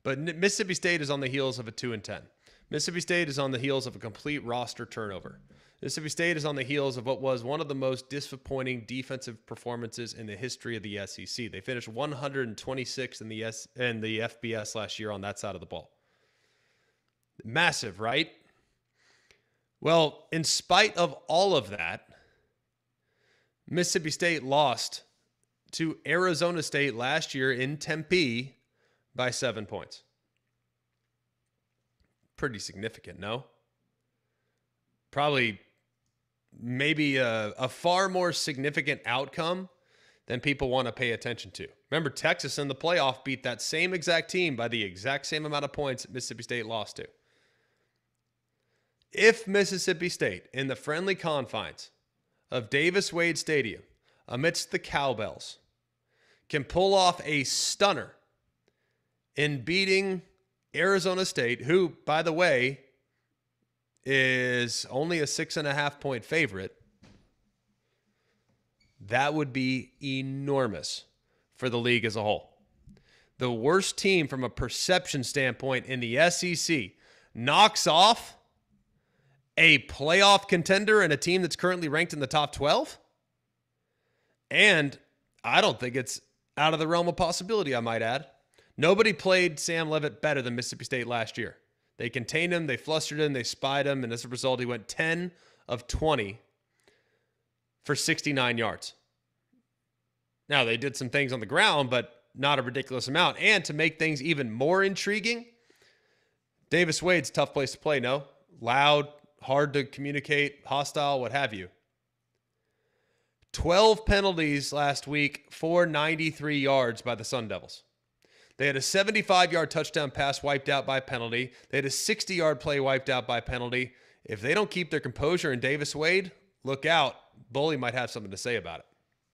But Mississippi State is on the heels of a 2-10. Mississippi State is on the heels of a complete roster turnover. Mississippi State is on the heels of what was one of the most disappointing defensive performances in the history of the SEC. They finished 126th in the FBS last year on that side of the ball. Massive, right? Well, in spite of all of that, Mississippi State lost to Arizona State last year in Tempe by 7 points. Pretty significant, no? Probably maybe a far more significant outcome than people want to pay attention to. Remember, Texas in the playoff beat that same exact team by the exact same amount of points that Mississippi State lost to. If Mississippi State, in the friendly confines of Davis-Wade Stadium, amidst the cowbells, can pull off a stunner in beating Arizona State, who, by the way, is only a 6.5-point favorite, that would be enormous for the league as a whole. The worst team from a perception standpoint in the SEC knocks off a playoff contender and a team that's currently ranked in the top 12. And I don't think it's out of the realm of possibility, I might add. Nobody played Sam Leavitt better than Mississippi State last year. They contained him, they flustered him, they spied him, and as a result, he went 10 of 20 for 69 yards. Now, they did some things on the ground, but not a ridiculous amount. And to make things even more intriguing, Davis-Wade's a tough place to play, no? Loud, hard to communicate, hostile, what have you. 12 penalties last week for 93 yards by the Sun Devils. They had a 75-yard touchdown pass wiped out by penalty. They had a 60-yard play wiped out by penalty. If they don't keep their composure in Davis-Wade, look out. Bully might have something to say about it.